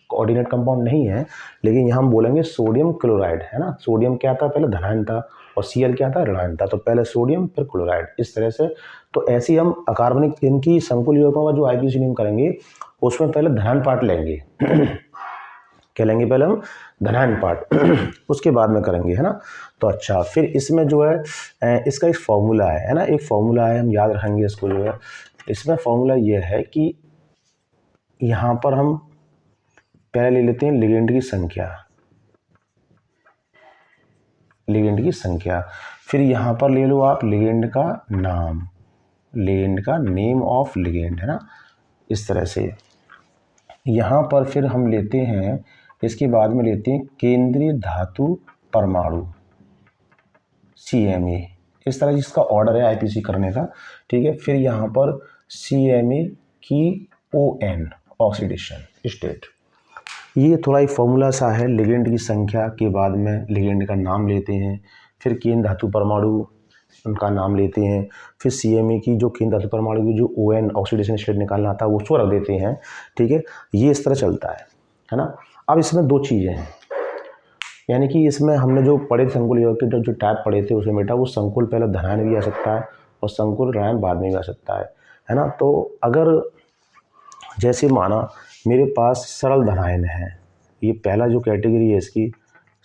कोऑर्डिनेट कंपाउंड नहीं है, लेकिन यहाँ हम बोलेंगे सोडियम क्लोराइड, है ना। सोडियम क्या था, पहले धनायन था, और Cl क्या था, ऋणायन था। तो पहले सोडियम फिर क्लोराइड, इस तरह से। तो ऐसे ही हम अकार्बनिक इनकी संकुल यौगिकों का जो आईपीएसी नेम करेंगे उसमें पहले धनायन पार्ट लेंगे क्या लेंगे, पहले हम धनायन पार्ट उसके बाद में करेंगे, है ना। तो अच्छा, फिर इसमें जो है इसका एक फॉर्मूला है ना, एक फॉर्मूला है, हम याद रखेंगे इसको जो है। इसमें फॉर्मूला ये है कि यहाँ पर हम पहले ले लेते हैं लिगेंड की संख्या, फिर यहाँ पर ले लो आप लिगेंड का नेम ऑफ लिगेंड, है ना, इस तरह से। यहाँ पर फिर हम लेते हैं, इसके बाद में लेते हैं केंद्रीय धातु परमाणु CMA, इस तरह जिसका ऑर्डर है आईपीएसी करने का, ठीक है। फिर यहाँ पर CMA की ON ऑक्सीडेशन स्टेट, ये थोड़ा एक फॉर्मूला सा है। लिगेंड की संख्या के बाद में लिगेंड का नाम लेते हैं, फिर केंद्र धातु परमाणु उनका नाम लेते हैं, फिर CMA की जो केंद्र धातु परमाणु की जो ON ऑक्सीडेशन स्टेट निकालना था वो उसको रख देते हैं, ठीक है। ये इस तरह चलता है ना। अब इसमें दो चीज़ें हैं, यानी कि इसमें हमने जो पढ़े संकुल यौगिक के जो टाइप पढ़े थे उसमें बेटा वो संकुल पहले धनायन भी आ सकता है और संकुल ऋणायन बाद में भी आ सकता है ना। तो अगर जैसे माना मेरे पास सरल धनायन है, ये पहला जो कैटेगरी है इसकी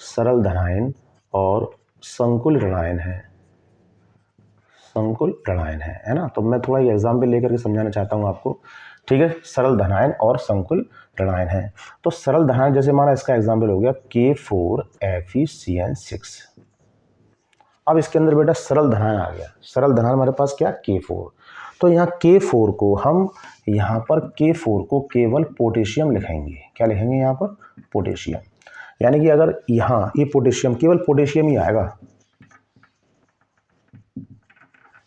सरल धनायन और संकुल ऋणायन है ना। तो मैं थोड़ा एग्जाम्पल लेकर के समझाना चाहता हूँ आपको, ठीक है। सरल धनायन और संकुल ऋणायन है। तो सरल धनायन जैसे हमारा इसका एग्जाम्पल हो गया K4FeCN6। अब इसके अंदर बेटा सरल धनायन आ गया, सरल धनायन हमारे पास क्या, K4। तो यहाँ K4 को हम यहाँ पर K4 को केवल पोटेशियम लिखेंगे, क्या लिखेंगे यहाँ पर, पोटेशियम। यानी कि अगर यहाँ ये पोटेशियम, केवल पोटेशियम ही आएगा,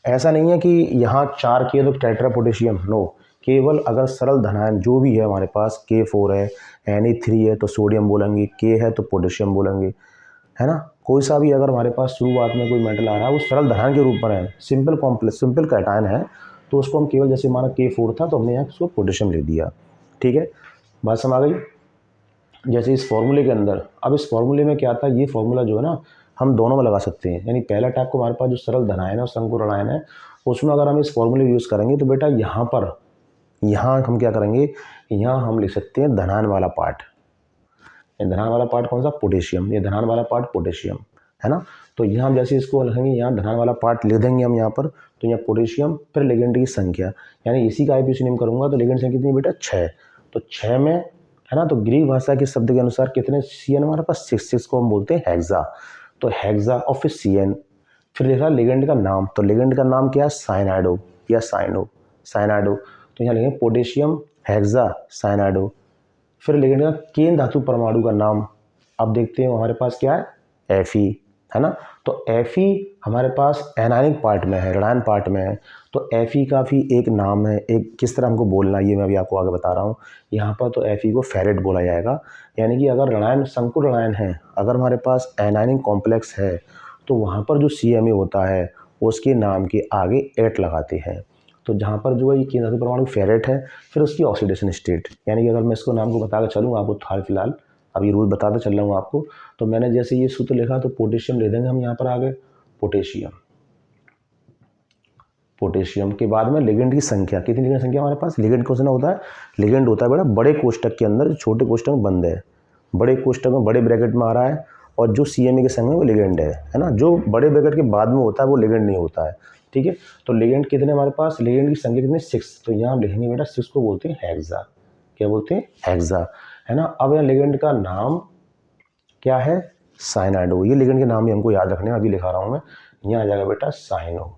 ऐसा नहीं है कि यहाँ 4 किए तो टेट्रा पोटेशियम, नो। केवल अगर सरल धनायन जो भी है हमारे पास, K4 है, Na3 है तो सोडियम बोलेंगे, K है तो पोटेशियम बोलेंगे, है ना। कोई सा भी अगर हमारे पास शुरुआत में कोई मेटल आ रहा है वो सरल धनायन के रूप में है, सिंपल कॉम्प्लेक्स सिंपल कैटायन है, तो उसको हम केवल, जैसे हमारा K4 था तो हमने यहाँ उसको पोटेशियम ले दिया, ठीक है। बात समझ आ गई। जैसे इस फॉर्मूले के अंदर, अब इस फॉर्मूले में क्या था, ये फॉर्मूला जो है ना हम दोनों में लगा सकते हैं। यानी पहला टाइप को हमारे पास जो सरल धनायन है और संकुल ऋणायन है उसमें अगर हम इस फॉर्मूले यूज़ करेंगे तो बेटा यहाँ हम क्या करेंगे, यहाँ हम लिख सकते हैं धनायन वाला पार्ट। धनायन वाला पार्ट कौन सा, पोटेशियम। ये धनायन वाला पार्ट पोटेशियम, है ना। तो यहाँ हम जैसे इसको लिखेंगे, यहाँ धनायन वाला पार्ट लिख देंगे हम यहाँ पर, तो यहाँ पोटेशियम, फिर लिगेंड की संख्या, यानी इसी का आईपीएसी नेम करूँगा तो लिगेंड संख्या कितनी बेटा, 6। तो 6 में, है ना, तो ग्रीक भाषा के शब्द के अनुसार कितने CN हमारे पास, 6 को हम बोलते हैं हेक्सा। तो हेक्सा और फिर CN, फिर लिखा लिगेंड का नाम, तो लिगेंड का नाम क्या है, साइनाइडो या साइनाइडो। तो यहाँ लिखेंगे पोटेशियम हेक्सा साइनाइडो। फिर लिगेंड का केंद्र धातु परमाणु का नाम, अब देखते हैं हमारे पास क्या है, Fe, है ना। तो Fe हमारे पास एनायनिक पार्ट में है, ऋणायन पार्ट में है। तो Fe का भी एक नाम है, एक किस तरह हमको बोलना है ये मैं अभी आपको आगे बता रहा हूँ। यहाँ पर तो Fe को फेरेट बोला जाएगा। यानी कि अगर ऋणायन संकुल ऋणायन है, अगर हमारे पास एनायनिक कॉम्प्लेक्स है तो वहाँ पर जो CMA होता है उसके नाम के आगे 8 लगाते हैं। तो जहाँ पर जो है ये केंद्र धातु परमाणु फेरेट है, फिर उसकी ऑक्सीडेशन स्टेट, यानी कि अगर मैं इसको नाम को बताकर चलूँ आपको हाल फिलहाल अब ये रूल बताता चल रहा हूँ आपको, तो मैंने जैसे ये सूत्र लिखा तो पोटेशियम ले देंगे हम यहाँ पर आगे, पोटेशियम के बाद में लिगेंड की संख्या, कितनी लिगेंड संख्या हमारे पास, लिगेंड क्वेश्चन होता है, लिगेंड होता है बेटा बड़े कोष्टक के अंदर, छोटे कोष्टक में बंद है, बड़े कोष्टक में बड़े ब्रैकेट में आ रहा है, और जो CME के संग में वो लिगेंड है ना, जो बड़े ब्रैकेट के बाद में होता है वो लिगेंड नहीं होता है, ठीक है। तो लिगेंड कितने हमारे पास, लिगेंड की संख्या कितनी 6, तो यहाँ हम लिखेंगे बेटा 6 को बोलते हैं हेक्सा, क्या बोलते हैं, हेक्सा, है ना। अब यहाँ लिगेंड का नाम क्या है, साइनाइडो, ये लिगेंड के नाम भी हमको याद रखने हैं, अभी लिखा रहा हूँ मैं, यहाँ आ जाएगा बेटा साइनो,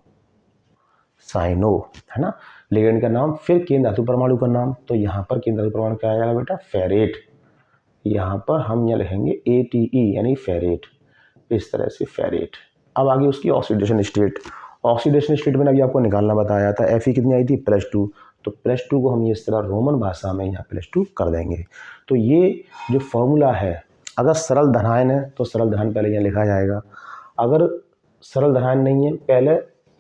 है ना, लिगेंड का नाम। फिर केंद्र धातु परमाणु का नाम, तो यहाँ पर केंद्र धातु परमाणु क्या आ जाएगा बेटा, फेरेट, यहाँ पर हम यहाँ लिखेंगे ATE यानी फेरेट, इस तरह से फेरेट। अब आगे उसकी ऑक्सीडेशन स्टेट, ऑक्सीडेशन स्टेट मैंने अभी आपको निकालना बताया था, Fe कितनी आई थी, +2, तो +2 को हम ये इस तरह रोमन भाषा में यहाँ +2 कर देंगे। तो ये जो फॉर्मूला है, अगर सरल धनायन है तो सरल धनायन पहले यहाँ लिखा जाएगा, अगर सरल धनायन नहीं है पहले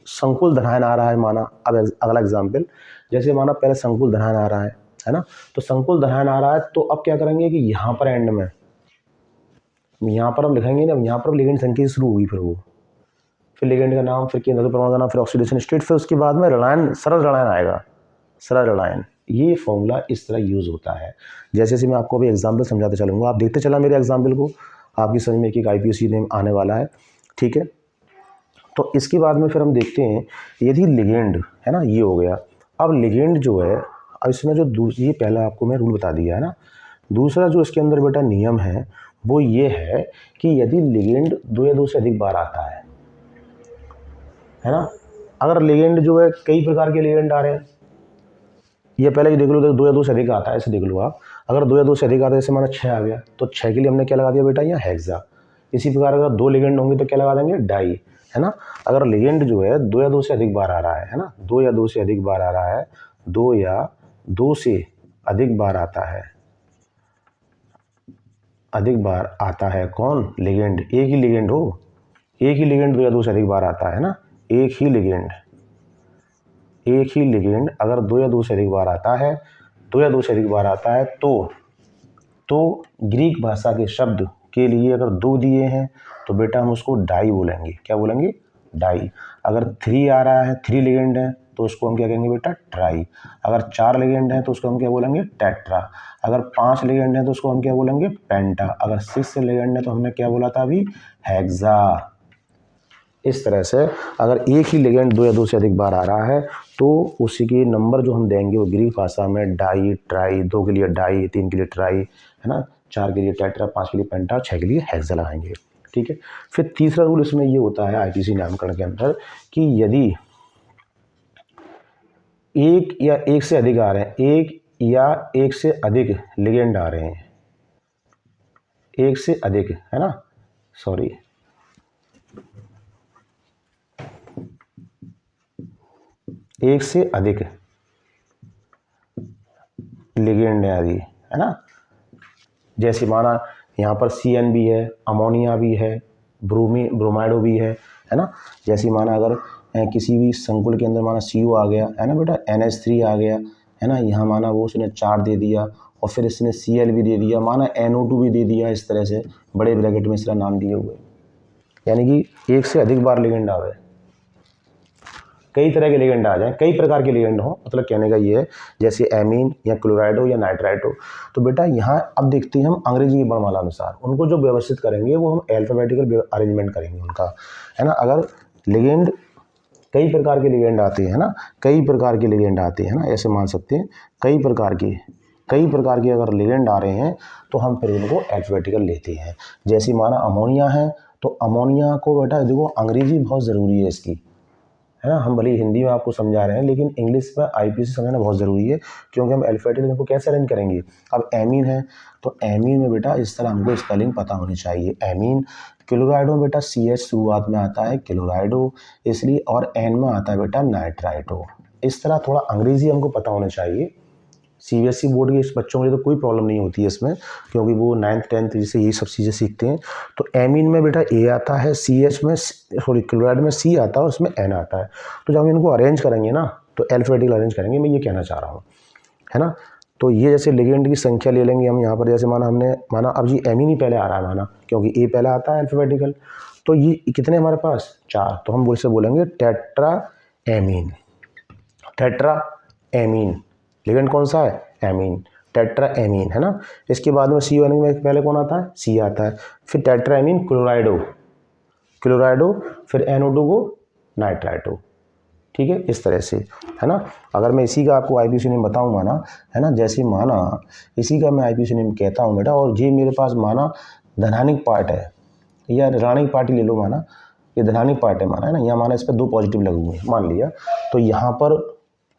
संकुल धनायन आ रहा है माना, अब अगला एग्जाम्पल, जैसे माना पहले संकुल धनायन आ रहा है ना, तो संकुल धनायन आ रहा है तो अब क्या करेंगे कि यहाँ पर एंड में, यहाँ पर हम लिखेंगे ना, यहाँ पर लिगेंड संख्या शुरू होगी, फिर लिगेंड का नाम, फिर केंद्र धातु परमाणु का नाम, फिर ऑक्सीडेशन स्टेट, फिर उसके बाद में ऋणायन, सरल ऋणायन आएगा, सरल ऋणायन। ये फॉर्मूला इस तरह यूज़ होता है। जैसे जैसे मैं आपको अभी एग्जाम्पल समझाते चलूँगा, आप देखते चला मेरे एग्जाम्पल को, आपकी समझ में एक IPSC में आने वाला है, ठीक है। तो इसके बाद में फिर हम देखते हैं, यदि लिगेंड है ना, ये हो गया। अब लिगेंड जो है, अब इसमें जो ये पहला आपको मैं रूल बता दिया है ना, दूसरा जो इसके अंदर बेटा नियम है वो ये है कि यदि लिगेंड 2 या 2 से अधिक बार आता है ना, अगर लिगेंड जो है कई प्रकार के लिगेंड आ रहे हैं, ये पहले ही देख लो, 2 या 2 से अधिक आता है, ऐसे देख लो आप, अगर 2 या 2 से अधिक आता है, जैसे माना 6 आ गया, तो 6 के लिए हमने क्या लगा दिया बेटा, यहाँ हेक्सा। इसी प्रकार अगर 2 लिगेंड होंगे तो क्या लगा देंगे, डाई, है ना। अगर लिगेंड जो है 2 या 2 से अधिक बार आ रहा है ना, 2 या 2 से अधिक बार आ रहा है, 2 या 2 से अधिक बार आता है, अधिक बार आता है कौन, लिगेंड, एक ही लिगेंड हो, एक ही लिगेंड 2 या 2 से अधिक बार आता है ना, एक ही लिगेंड अगर 2 या 2 से अधिक बार आता है, 2 या 2 से अधिक बार आता है, तो ग्रीक भाषा के शब्द के लिए अगर 2 दिए हैं तो बेटा हम उसको डाई बोलेंगे, क्या बोलेंगे, डाई। अगर 3 आ रहा है, 3 लिगेंड है, तो उसको हम क्या कहेंगे बेटा, ट्राई। अगर 4 लिगेंड है तो उसको हम क्या बोलेंगे, टेट्रा। अगर 5 लिगेंड है तो उसको हम क्या बोलेंगे, पेंटा। अगर 6 लिगेंड है तो हमने क्या बोला था अभी, हेक्सा। इस तरह से अगर एक ही लिगेंड 2 या 2 से अधिक बार आ रहा है तो उसी के नंबर जो हम देंगे वो ग्रीक भाषा में डाई, ट्राई, 2 के लिए डाई, 3 के लिए ट्राई, है ना, 4 के लिए टेट्रा, 5 के लिए पेंटा, 6 के लिए हेक्सा लगाएंगे, ठीक है। फिर तीसरा रूल इसमें ये होता है IPC नामकरण के अंदर कि यदि एक या एक से अधिक आ रहे हैं, एक या एक से अधिक लिगेंड आ रहे हैं, एक से अधिक, है ना, सॉरी, एक से अधिक लिगेंड है आदि, है ना, जैसे माना यहाँ पर CN भी है, अमोनिया भी है, ब्रोमाइडो भी है ना। जैसे माना अगर किसी भी संकुल के अंदर माना CO आ गया, है ना बेटा, NH3 आ गया, है ना, यहाँ माना वो उसने 4 दे दिया, और फिर इसने Cl भी दे दिया, माना NO2 भी दे दिया, इस तरह से बड़े ब्रैकेट में इसका नाम दिए हुए, यानी कि एक से अधिक बार लिगेंड आवे, कई तरह के लिगेंड आ जाएं, कई प्रकार के लिगेंड हो, मतलब कहने का ये है, जैसे एमीन या क्लोराइड हो या नाइट्राइट हो। तो बेटा यहाँ अब देखते हैं हम अंग्रेजी की वर्णमाला अनुसार उनको जो व्यवस्थित करेंगे वो हम अल्फाबेटिकल अरेंजमेंट करेंगे उनका, है ना। अगर लिगेंड कई प्रकार के लिगेंड आते हैं ना, कई प्रकार के लिगेंड आते हैं ना, ऐसे मान सकते हैं, कई प्रकार के अगर लिगेंड आ रहे हैं तो हम फिर उनको अल्फाबेटिकल लेते हैं। जैसे माना अमोनिया है तो अमोनिया को बेटा देखो अंग्रेजी बहुत ज़रूरी है इसकी, है ना, हम भले हिंदी में आपको समझा रहे हैं लेकिन इंग्लिश में IPC समझना बहुत ज़रूरी है, क्योंकि हम अल्फाबेटिकल इनको कैसे अरेंज करेंगे। अब एमीन है तो एमीन में बेटा इस तरह हमको स्पेलिंग पता होनी चाहिए, एमीन। क्लोराइडो बेटा CH शुरुआत में आता है क्लोराइडो, इसलिए, और N में आता है बेटा नाइट्राइटो। इस तरह थोड़ा अंग्रेजी हमको पता होना चाहिए। CBSE बोर्ड के इस बच्चों के लिए तो कोई प्रॉब्लम नहीं होती है इसमें, क्योंकि वो 9th 10th जैसे ये सब चीज़ें सीखते हैं। तो एमीन में बेटा A आता है, CH में, सॉरी क्लोराइड में C आता है और उसमें N आता है। तो जब हम इनको अरेंज करेंगे ना तो अल्फाबेटिकल अरेंज करेंगे, मैं ये कहना चाह रहा हूँ, है ना। तो ये जैसे लिगेंड की संख्या ले लेंगे हम यहाँ पर, जैसे माना अब ये एमीन ही पहले आ रहा है माना, क्योंकि ए पहले आता है अल्फाबेटिकल, तो ये कितने हमारे पास 4, तो हम से बोलेंगे tetra amine. Tetra amine ligand कौन सा है, एमीन, टेट्रा एमीन, है ना। इसके बाद में CO में पहले कौन आता है, C आता है, फिर टेट्रा एमीन क्लोराइडो, क्लोराइडो, फिर NO2 को नाइट्राइटो, ठीक है, इस तरह से, है ना। अगर मैं इसी का आपको IPC नेम बताऊँ माना, है ना, जैसे माना इसी का मैं IPC नेम कहता हूँ बेटा, और ये मेरे पास माना धनानिक पार्ट है या ऋणानिक पार्ट ही ले लो माना, ये धनानिक पार्ट है माना, है ना, यहाँ माना इस पर 2 पॉजिटिव लगे हुए हैं मान लिया, तो यहाँ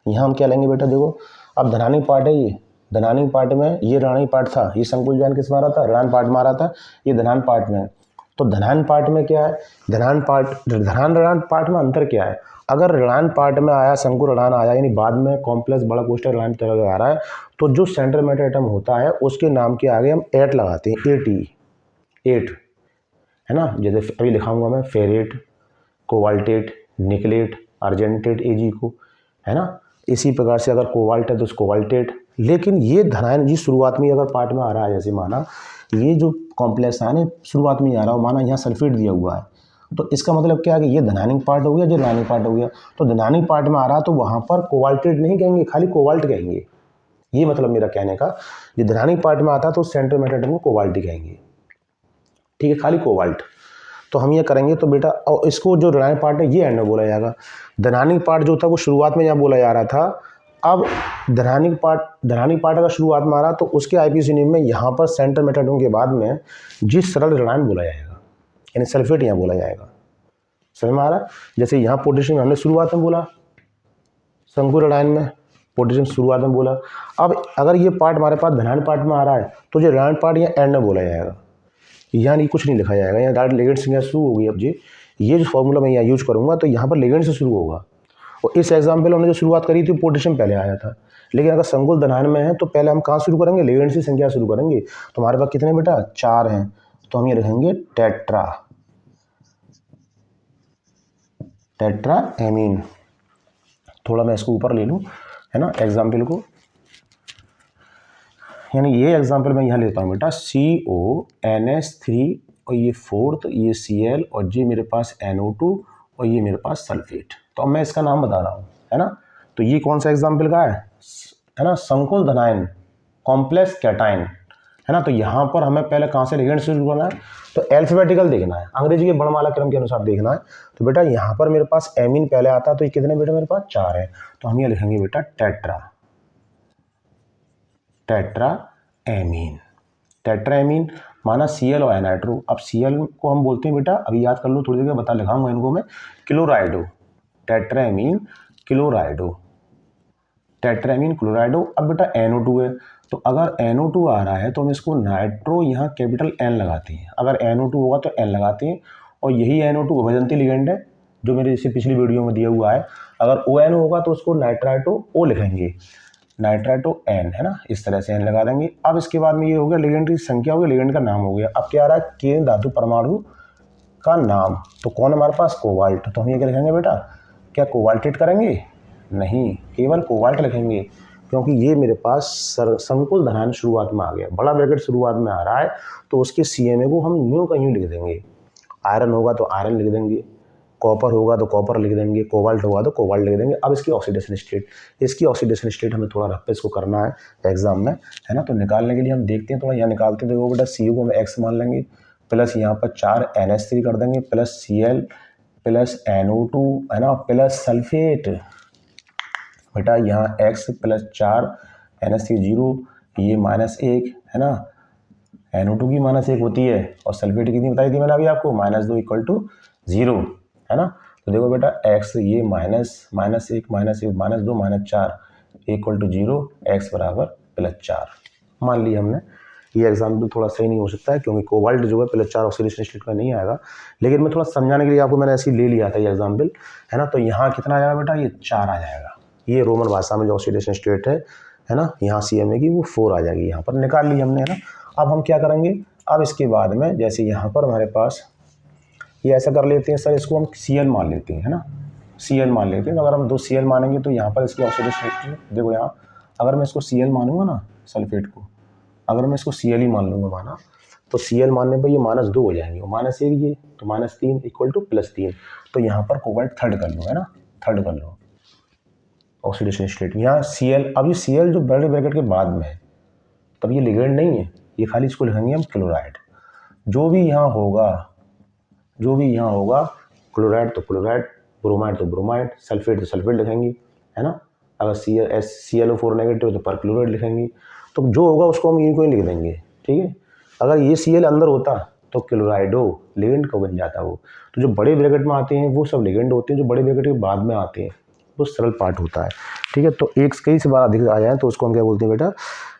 हम क्या लेंगे बेटा, देखो अब धनानिक पार्ट है, ये धनानिक पार्ट में ये ऋणानिक पार्ट था, ये संकुल ज्ञान किस मारा था, ऋणान पार्ट मारा था, ये धनान पार्ट में, तो धनान पार्ट में क्या है, धनान ऋणान पार्ट में अंतर क्या है, अगर ऋणान पार्ट में आया संकुल ऋणान आया, यानी बाद में कॉम्प्लेक्स बड़ा कोष्ठक ऋणान तरह आ रहा है, तो जो सेंटर मेटल एटम होता है उसके नाम के आगे हम 8 लगाते हैं, 8, है ना। जैसे अभी लिखाऊंगा मैं ferrate, cobaltate, nickelate, argentate Ag को, है ना। इसी प्रकार से अगर कोबाल्ट है तो कोबाल्टेट, लेकिन ये धनायन जी शुरुआत में अगर पार्ट में आ रहा है, जैसे माना ये जो कॉम्प्लेक्स आयन शुरुआत में आ रहा हो, माना यहाँ सल्फेट दिया हुआ है, तो इसका मतलब क्या है कि ये धनानिक पार्ट हो गया, जो ऋणानिक पार्ट हो गया, तो धनानिक पार्ट में आ रहा तो वहाँ पर कोबाल्टेट नहीं कहेंगे, खाली कोबाल्ट कहेंगे, ये मतलब मेरा कहने का, ये धनानिक पार्ट में आता तो सेंटर मेटल एटम को कोबाल्ट ही कहेंगे, ठीक है, खाली कोबाल्ट। तो हम ये करेंगे तो बेटा, और इसको जो ऋणानिक पार्ट है ये एंड में बोला जाएगा, धनानिक पार्ट जो था वो शुरुआत में यहाँ बोला जा रहा था, अब धनानिक पार्ट अगर शुरुआत में आ रहा तो उसके IPC नेम में यहाँ पर सेंटर मेटल एटम के बाद में जिस सरल ऋणायन बोला जाएगा, यानी सल्फेट यहाँ बोला जाएगा, समझ में आ रहा है। जैसे यहाँ पोटेशियम हमने शुरुआत में बोला, संकुल ऋणायन में पोटेशियम शुरुआत में बोला, अब अगर ये पार्ट हमारे पास धनानिक पार्ट में आ रहा है तो जो ऋणायन पार्ट यहाँ एंड में बोला जाएगा, यानी कुछ नहीं लिखा जाएगा, यहाँ डायरेक्ट लिगेंड से यहाँ शुरू होगी। अब ये जो फॉर्मूला मैं यहाँ यूज करूँगा तो यहाँ पर लिगेंड से शुरू होगा, और इस एग्जाम्पल में हमने जो शुरुआत करी थी पोटेशियम पहले आया था, लेकिन अगर संकुल धनायन में है तो पहले हम कहाँ शुरू करेंगे, लिगेंड से संख्या शुरू करेंगे, तो हमारे पास कितने बेटा 4 हैं, तो हम ये लिखेंगे टेट्रा एमीन। थोड़ा मैं इसको ऊपर ले लूँ, है ना, एग्जाम्पल को, यानी ये एग्जाम्पल मैं यहाँ लेता हूँ बेटा CONH3 और ये 4th, ये Cl और ये मेरे पास NO2 और ये मेरे पास सल्फेट, तो अब मैं इसका नाम बता रहा हूँ, है ना। तो ये कौन सा एग्जाम्पल का है ना, संकुल धनायन कॉम्प्लेक्स कैटायन, है ना। तो यहाँ पर हमें पहले कहाँ से लिगेंड से शुरू करना है, तो अल्फाबेटिकल देखना है, अंग्रेजी के वर्णमाला क्रम के अनुसार देखना है। तो बेटा यहाँ पर मेरे पास एमीन पहले आता है, तो ये कितने बेटा मेरे पास 4 है, तो हम ये लिखेंगे बेटा टेट्रा एमीन माना Cl और Ni2। अब Cl को हम बोलते हैं बेटा, अभी याद कर लो, थोड़ी देर बता लिखाऊंगा इनको मैं, क्लोराइडो, टेट्रा एमीन क्लोराइडो, अब बेटा NO2 है, तो अगर NO2 आ रहा है तो हम इसको नाइट्रो यहाँ कैपिटल N लगाते हैं, अगर NO2 होगा तो N लगाते हैं, और यही NO2 उभयदंती लिगेंड है जो मेरे जैसे पिछली वीडियो में दिया हुआ है, अगर ON होगा तो उसको नाइट्राइटो O लिखेंगे, नाइट्राइटो N, है ना, इस तरह से N लगा देंगे। अब इसके बाद में ये हो गया लिगेंड की संख्या हो गई, लिगेंड का नाम हो गया। अब क्या आ रहा है, केंद्र धातु परमाणु का नाम, तो कौन है हमारे पास, कोबाल्ट, तो हम ये क्या लिखेंगे बेटा, क्या कोबाल्टेट करेंगे, नहीं, केवल कोबाल्ट लिखेंगे, क्योंकि ये मेरे पास संकुल धनायन शुरुआत में आ गया, बड़ा ब्रैकेट शुरुआत में आ रहा है, तो उसके CMA को हम यूँ का यूँ लिख देंगे, आयरन होगा तो आयरन लिख देंगे, कॉपर होगा तो कॉपर लिख देंगे, कोबाल्ट होगा तो कोबाल्ट लिख देंगे। अब इसकी ऑक्सीडेशन स्टेट हमें थोड़ा रफ पे इसको करना है एग्जाम में, है ना। तो निकालने के लिए हम देखते हैं, थोड़ा यहाँ निकालते हैं, देखो बेटा CO को हम X मान लेंगे, प्लस यहाँ पर 4 NH3 कर देंगे, प्लस Cl प्लस NO2, है ना, प्लस सल्फेट, बेटा यहाँ X प्लस 4 NH3 0, ये -1, है ना, NO2 की -1 होती है, और सल्फेट कितनी बताई थी मैंने अभी आपको, -2 = 0, है ना। तो देखो बेटा X ये -1 -2 -4 = 0, X बराबर +4 मान लिया हमने। ये एग्जाम्पल थोड़ा सही नहीं हो सकता है क्योंकि कोबाल्ट जो है +4 ऑक्सीडेशन स्टेट में नहीं आएगा, लेकिन मैं थोड़ा समझाने के लिए आपको मैंने ऐसे ही ले लिया था ये एग्जाम्पल, है ना। तो यहाँ कितना आ जाएगा बेटा, ये 4 आ जाएगा, ये रोमन भाषा में जो ऑक्सीडेशन स्टेट है ना, यहाँ CMA की वो 4 आ जाएगी, यहाँ पर निकाल ली हमने, है ना। अब हम क्या करेंगे, अब इसके बाद में जैसे यहाँ पर हमारे पास ये ऐसा कर लेते हैं सर, इसको हम Cl मान लेते हैं, है ना, Cl मान लेते हैं। तो अगर हम 2 Cl मानेंगे तो यहाँ पर इसकी ऑक्सीडेशन स्टेट देखो, यहाँ अगर मैं इसको Cl मानूंगा ना सल्फेट को, अगर मैं इसको Cl ही मान लूँगा माना, तो Cl मानने पर ये -2 हो जाएंगे और -1 ये, तो -3 इक्वल टू +3। तो यहाँ पर कोबाल्ट थर्ड कर लो, है ना, थर्ड कर लो ऑक्सीडेशन स्टेट। यहाँ Cl, अब ये Cl जो बड़े ब्रैकेट के बाद में है, तब ये लिगेंड नहीं है, ये खाली इसको लिखेंगे हम क्लोराइड। जो भी यहाँ होगा क्लोराइड तो क्लोराइड, ब्रोमाइड तो ब्रोमाइड, सल्फेट तो सल्फेट लिखेंगे, है ना। अगर ClO4 नेगेटिव तो परक्लोराइड लिखेंगे। तो जो होगा उसको हम यहीं को ही लिख देंगे, ठीक है। अगर ये Cl अंदर होता तो क्लोराइडो लिगेंड को बन जाता वो। तो जो बड़े ब्रैकेट में आते हैं वो सब लिगेंड होते हैं, जो बड़े ब्रैकेट के बाद में आते हैं वो सरल पार्ट होता है, ठीक है। तो एक कई से बार अधिक आ जाए तो उसको हम क्या बोलते हैं बेटा,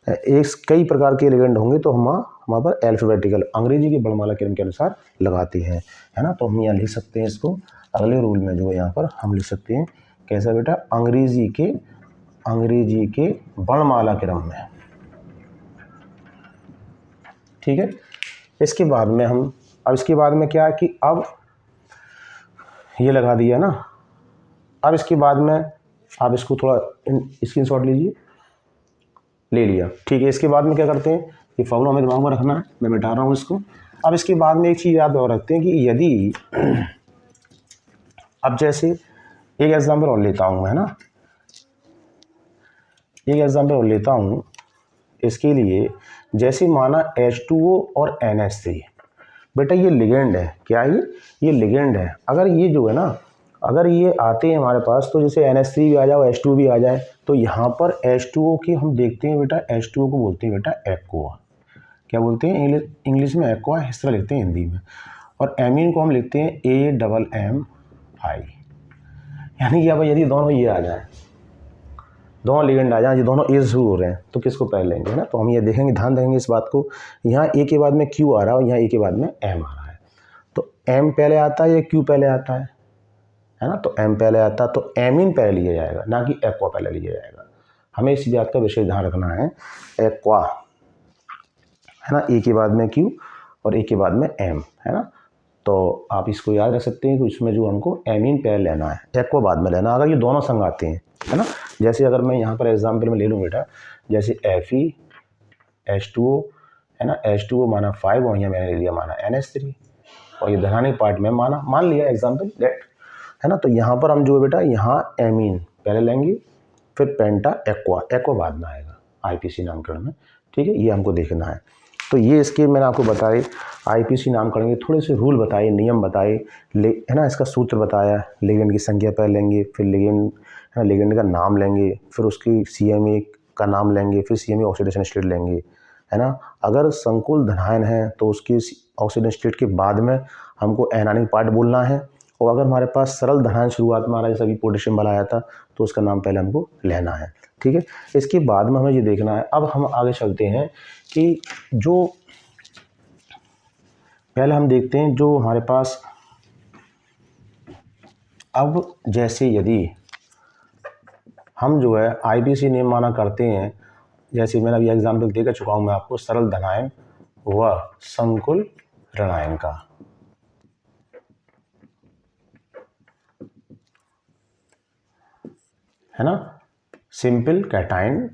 एक कई प्रकार के लिगेंड होंगे तो हम वहाँ पर अल्फाबेटिकल अंग्रेजी की वर्णमाला क्रम के अनुसार लगाते हैं, है ना। तो हम यहाँ लिख सकते हैं इसको अगले रूल में, जो है यहाँ पर हम लिख सकते हैं कैसा बेटा, अंग्रेजी के वर्णमाला क्रम में, ठीक है। इसके बाद में हम, अब इसके बाद में क्या है कि अब ये लगा दिया ना, अब इसके बाद में आप इसको थोड़ा स्क्रीनशॉट लीजिए, ले लिया, ठीक है। इसके बाद में क्या करते हैं, ये फॉर्मूला हमें दिमाग में रखना है, मैं मिटा रहा हूँ इसको। अब इसके बाद में एक चीज़ याद और रखते हैं कि यदि अब जैसे एक एग्जाम्पल और लेता हूँ, है ना, एक एग्जाम्पल और लेता हूँ इसके लिए। जैसे माना H2O और NH3, बेटा ये लिगेंड है, क्या है ये लिगेंड है। अगर ये जो है ना, अगर ये आते हैं हमारे पास, तो जैसे NH3 भी आ जाए, H2 भी आ जाए, तो यहाँ पर H2O की हम देखते हैं बेटा, H2O को बोलते हैं बेटा एक्वा। क्या बोलते हैं इंग्लिश में एक्वा, इस तरह लिखते हैं हिंदी में। और एमीन को हम लिखते हैं AMMI। यानी कि अब यदि दोनों ये आ जाए, दोनों लिगेंड आ जाए, जो दोनों ए से शुरू हो रहे हैं, तो किसको पहले लेंगे, है ना। तो हम ये देखेंगे, ध्यान देंगे इस बात को, यहाँ ए के बाद में Q आ रहा है और यहाँ ए के बाद में M आ रहा है। तो M पहले आता है या Q पहले आता है ना। तो M पहले आता है तो एमीन पहले लिया जाएगा, ना कि एक्वा पहले लिया जाएगा। हमें इस बात का विशेष ध्यान रखना है, एक्वा, है ना, ए के बाद में Q और ए के बाद में M, है ना। तो आप इसको याद रख सकते हैं कि उसमें जो हमको एमीन पहले लेना है, एक्वा बाद में लेना, अगर ये दोनों संग आते हैं, है ना। जैसे अगर मैं यहाँ पर एग्जाम्पल में ले लूँ बेटा, जैसे FeH2O, है ना, H2O माना 5 और यहाँ मैंने ले लिया माना NH3, और ये धनात्मक पार्ट में मान लिया एग्जाम्पल दैट, है ना। तो यहाँ पर हम जो है बेटा, यहाँ एमीन पहले लेंगे, फिर पेंटा एक्वा बाद में आएगा IPC नामकरण में, ठीक है। ये हमको देखना है। तो ये इसके मैंने आपको बताए IPC नामकरण के थोड़े से रूल बताए, नियम बताए, है ना, इसका सूत्र बताया, लिगेंड की संख्या पहले लेंगे, फिर लिगेंड का नाम लेंगे, फिर उसकी CMA का नाम लेंगे, फिर CMA ऑक्सीडेशन स्टेट लेंगे, है ना। अगर संकुल धनायन है तो उसकी ऑक्सीडेशन स्टेट के बाद में हमको एनायनिक पार्ट बोलना है, और अगर हमारे पास सरल धनायन शुरुआत में आ रहा है, जैसे अभी पोटेशियम वाला आया था, तो उसका नाम पहले हमको लेना है, ठीक है। इसके बाद में हमें ये देखना है, अब हम आगे चलते हैं कि जो पहले हम देखते हैं जो हमारे पास, अब जैसे यदि हम जो है IPC नियम माना करते हैं, जैसे मैंने अभी एग्जाम्पल दे चुका हूँ मैं आपको, सरल धनायन व संकुल ऋणायन का, है ना, simple cation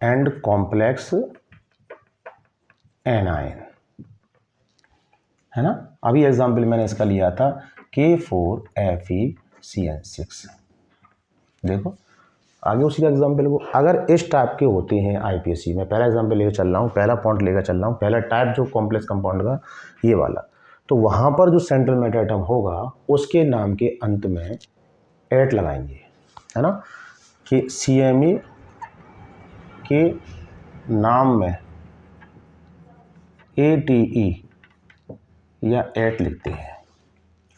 and complex anion, है ना। अभी एग्जाम्पल मैंने इसका लिया था K4FeCN6। देखो आगे उसी का एग्जाम्पल को, अगर इस टाइप के होते हैं IPC में, पहला एग्जाम्पल लेकर चल रहा हूँ, पहला पॉइंट लेकर चल रहा हूँ, पहला टाइप जो कॉम्प्लेक्स कंपाउंड का ये वाला, तो वहाँ पर जो सेंट्रल मेटल एटम होगा उसके नाम के अंत में एट लगाएंगे, है ना, कि CMA के नाम में ATE या एट लिखते हैं।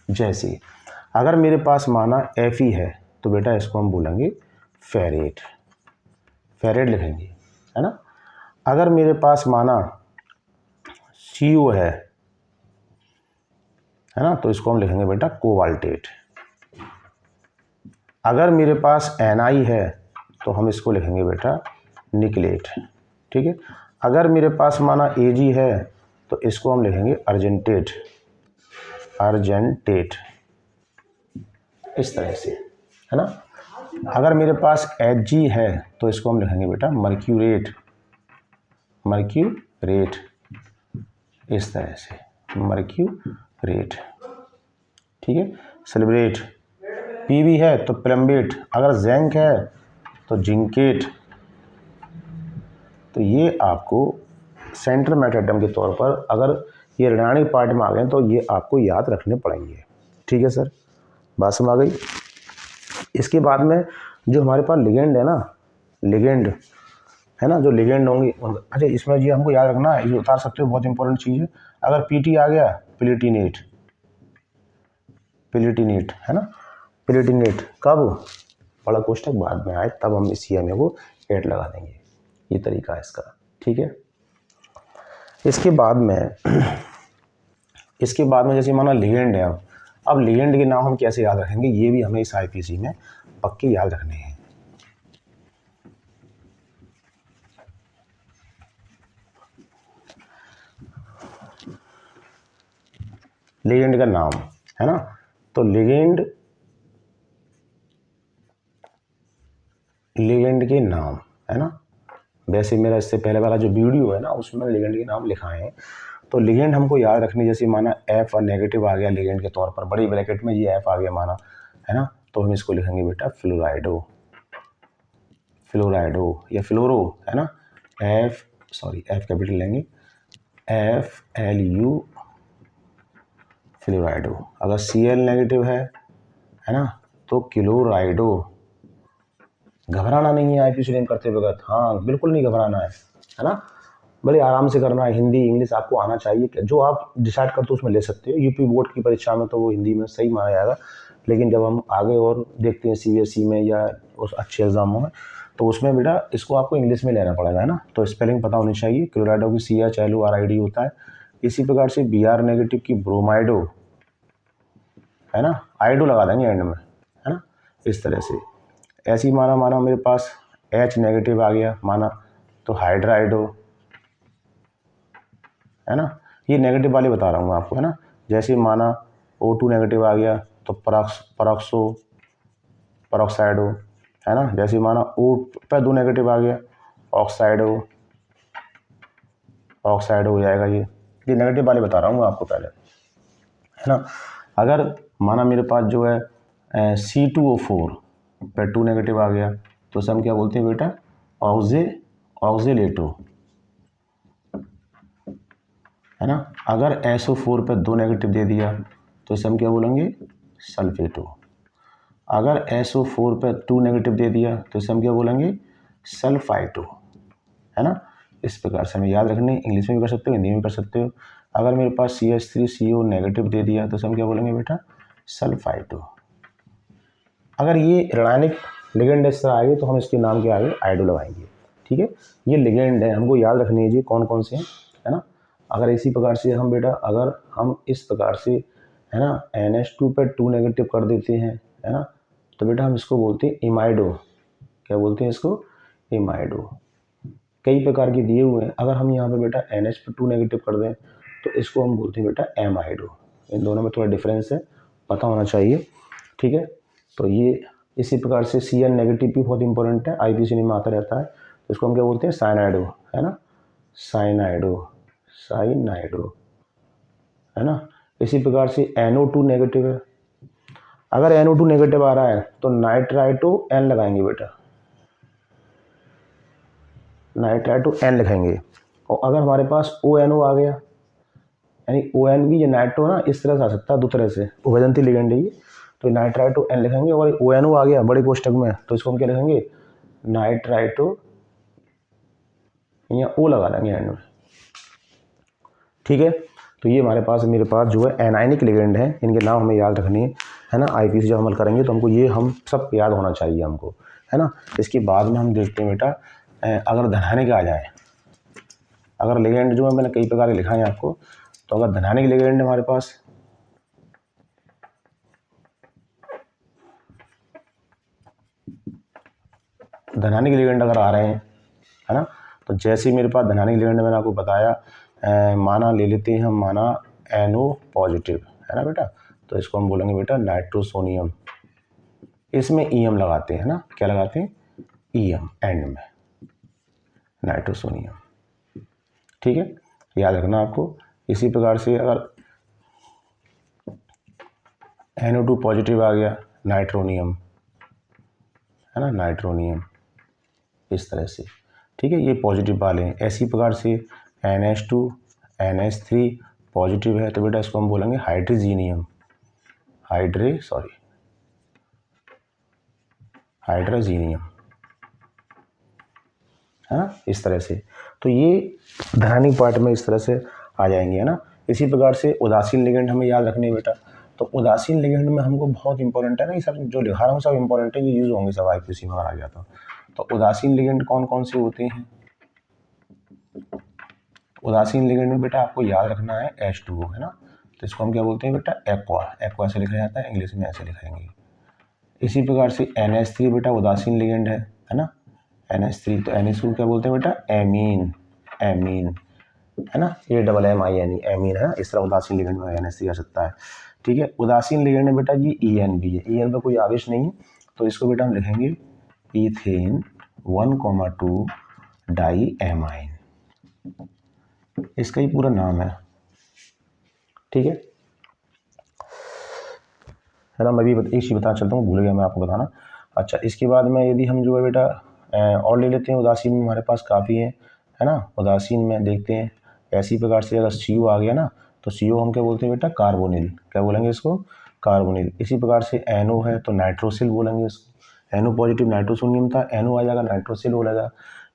जैसे अगर मेरे पास माना Fe है तो बेटा इसको हम बोलेंगे फेरेट लिखेंगे, है ना। अगर मेरे पास माना CO है ना, तो इसको हम लिखेंगे बेटा कोबाल्टेट। अगर मेरे पास Ni है तो हम इसको लिखेंगे बेटा निकलेट, ठीक है। अगर मेरे पास माना Ag है तो इसको हम लिखेंगे अर्जेंटेट, अर्जेंटेट, इस तरह से, है ना। अगर मेरे पास Hg है तो इसको हम लिखेंगे बेटा मर्क्यूरेट, मर्क्यूरेट, इस तरह से मर्क्यूरेट, ठीक है। सेलिब्रेट, Pb है तो प्लम्बेट, अगर जिंक है तो जिंकेट। तो ये आपको सेंट्रल मैटर एटम के तौर पर अगर ये ऋणात्मक पार्ट में आ गए तो ये आपको याद रखने पड़ेंगे, ठीक है सर, बात समझ आ गई। इसके बाद में जो हमारे पास लिगेंड है ना, लिगेंड है ना, जो लिगेंड होंगे, अच्छा इसमें ये हमको याद रखना है, ये उतार सकते हो, बहुत इंपॉर्टेंट चीज़ है। अगर Pt आ गया, प्लेटिनेट, प्लेटिनेट है ना, प्लेटिनेट कब, बड़ा कोष्टक बाद में आए तब हम इस CMA को एट लगा देंगे, ये तरीका है इसका, ठीक है। इसके बाद में जैसे माना लिगेंड है, अब लिगेंड के नाम हम कैसे याद रखेंगे, ये भी हमें इस IPC में पक्के याद रखने हैं। लिगेंड का नाम है ना, तो लिगेंड के नाम है ना, वैसे मेरा इससे पहले वाला जो वीडियो है ना उसमें लिगेंड के नाम लिखाए हैं। तो लिगेंड हमको याद रखनी, जैसे माना F और नेगेटिव आ गया लिगेंड के तौर पर, बड़ी ब्रैकेट में ये F आ गया माना, है ना, तो हम इसको लिखेंगे बेटा फ्लोराइडो, फ्लोराइडो या फ्लोरो, है ना, F कैपिटल लेंगे, FLU फ्लोराइडो। अगर Cl नेगेटिव है ना, तो क्लोराइडो। घबराना नहीं है IPC नेम करते वक्त, हाँ बिल्कुल नहीं घबराना है ना, बड़े आराम से करना है। हिंदी इंग्लिश आपको आना चाहिए, जो आप डिसाइड करते हो उसमें ले सकते हो। यूपी बोर्ड की परीक्षा में तो वो हिंदी में सही माना जाएगा, लेकिन जब हम आगे और देखते हैं CBSE में या उस अच्छे एग्जामों में, तो उसमें बेटा इसको आपको इंग्लिश में लेना पड़ेगा, है ना। तो स्पेलिंग पता होनी चाहिए। क्लोराइडो की CHLORID होता है। इसी प्रकार से Br नेगेटिव की ब्रोमाइडो, है ना, आइडो लगा देंगे एंड में, है ना, इस तरह से। ऐसी माना मेरे पास H नेगेटिव आ गया माना, तो हाइड्राइडो, है ना, ये नेगेटिव वाले बता रहा हूँ आपको, है ना। जैसे माना O2 नेगेटिव आ गया तो परोक्साइडो, है ना। जैसे माना O2 नेगेटिव आ गया ऑक्साइडो हो जाएगा। ये नेगेटिव वाले बता रहा हूँ आपको पहले, है ना। अगर माना मेरे पास जो है C2O4 पे 2 नेगेटिव आ गया तो उसे हम क्या बोलते हैं बेटा, ऑक्जेलेटो, है ना। अगर SO4 पे 2 नेगेटिव दे दिया तो इसे हम क्या बोलेंगे, सल्फेटो। अगर SO4 पे 2 नेगेटिव दे दिया तो इसे हम क्या बोलेंगे, सल्फाइटो, है ना। इस प्रकार से हमें याद रखने, इंग्लिश में भी कर सकते हो, हिंदी में भी कर सकते हो। अगर मेरे पास CH3CO नेगेटिव दे दिया तो इसे हम क्या बोलेंगे बेटा, सल्फाइटो। अगर ये ऋणात्मक लिगेंड इस तरह आएगी तो हम इसके नाम के आगे आइडो लगाएंगे, ठीक है। ये लिगेंड है, हमको याद रखनी है जी कौन कौन से हैं, है ना। अगर इसी प्रकार से हम बेटा, अगर हम इस प्रकार से, है ना, NH2 पे 2 नेगेटिव कर देते हैं, है ना, तो बेटा हम इसको बोलते हैं इमाइडो। क्या बोलते हैं इसको, इमाइडो। कई प्रकार के दिए हुए हैं। अगर हम यहाँ पे बेटा NH पे 2 नेगेटिव कर दें तो इसको हम बोलते हैं बेटा एमाइडो। इन दोनों में थोड़ा डिफरेंस है, पता होना चाहिए, ठीक है। तो ये इसी प्रकार से Cl नेगेटिव भी बहुत इंपॉर्टेंट है, IPC में आता रहता है। तो इसको हम क्या बोलते हैं, साइनाइडो, है ना, साइनाइडो, है ना। इसी प्रकार से NO2 नेगेटिव है। अगर NO2 नेगेटिव आ रहा है तो नाइट्राइटो N लगाएंगे बेटा, नाइट्राइटो N लिखेंगे। और अगर हमारे पास ONO आ गया, यानी ON भी, ये नाइट्रो ना इस तरह से आ सकता है, दो तरह से, उभयदंती लिगेंड है ये, तो नाइट्राइटो N लिखेंगे। और ONO आ गया बड़े कोष्टक में तो इसको हम क्या लिखेंगे, नाइट्राइटो, या O लगा देंगे एंड में, ठीक है। तो ये हमारे पास मेरे पास जो है एनायनिक लिगेंड है, इनके नाम हमें याद रखनी है ना। IPC जब अमल करेंगे तो हमको ये हम सब याद होना चाहिए हमको, है ना। इसके बाद में हम देखते हैं बेटा, अगर धनायनिक आ जाए, अगर लिगेंड जो है मैंने कई प्रकार के लिखा है आपको, तो अगर धनायनिक लिगेंड हमारे पास, धनायनिक लिगेंड अगर आ रहे हैं, है ना, तो जैसे ही मेरे पास धनायनिक लिगेंड मैंने आपको बताया, माना ले लेते हैं हम, माना NO पॉजिटिव, है ना बेटा, तो इसको हम बोलेंगे बेटा नाइट्रोसोनियम। इसमें ईएम लगाते हैं ना, क्या लगाते हैं, ईएम एंड में, नाइट्रोसोनियम। ठीक है, याद रखना आपको। इसी प्रकार से अगर NO2 पॉजिटिव आ गया, नाइट्रोनियम, है ना, नाइट्रोनियम, इस तरह से। ठीक है, ये पॉजिटिव वाले हैं। इसी प्रकार से NH2 NH3 पॉजिटिव है तो बेटा इसको हम बोलेंगे हाइड्रोजीनियम, हाइड्रोजीनियम, है ना, इस तरह से। तो ये धनात्मक पार्ट में इस तरह से आ जाएंगे, है ना। इसी प्रकार से उदासीन लिगेंड हमें याद रखने बेटा। तो उदासीन लिगेंड में हमको बहुत इंपॉर्टेंट है ना, ये सब जो लिखा रहा हूँ सब इंपॉर्टेंट है, ये यूज होंगे सब IPC में आ गया तो उदासीन लिगेंड कौन कौन से होते हैं। उदासीन लिगेंड में बेटा आपको याद रखना है H2O, है ना, तो इसको हम क्या बोलते हैं बेटा, एक्वा से लिखा जाता है, इंग्लिश में ऐसे लिखाएंगे। इसी प्रकार से NH3 बेटा उदासीन लिगेंड है ना, NH3। तो NH2 क्या बोलते हैं बेटा, एमीन, है ना, AMMINE, एमीन, है ना, इस तरह उदासीन लिगेंड में NH3 आ सकता है। ठीक है, उदासीन लिगेंड में बेटा ये EN भी है, EN पर कोई आवेश नहीं है, तो इसको बेटा हम लिखेंगे इथेन 1,2 डाईएमाइन, इसका ही पूरा नाम है। ठीक है ना, मैं भी एक चीज़ बताना चलता हूँ, भूल गया मैं आपको बताना। अच्छा, इसके बाद में यदि हम जो है बेटा और ले लेते हैं, उदासीन में हमारे पास काफ़ी है ना। उदासीन में देखते हैं ऐसी प्रकार से, अगर CO आ गया ना, तो CO हम क्या बोलते हैं बेटा, कार्बोनिल, क्या बोलेंगे इसको, कार्बोनिल। इसी प्रकार से NO है तो नाइट्रोसिल बोलेंगे इसको, NO पॉजिटिव नाइट्रोसोनियम था, NO आ जाएगा, नाइट्रोसिल हो जाएगा।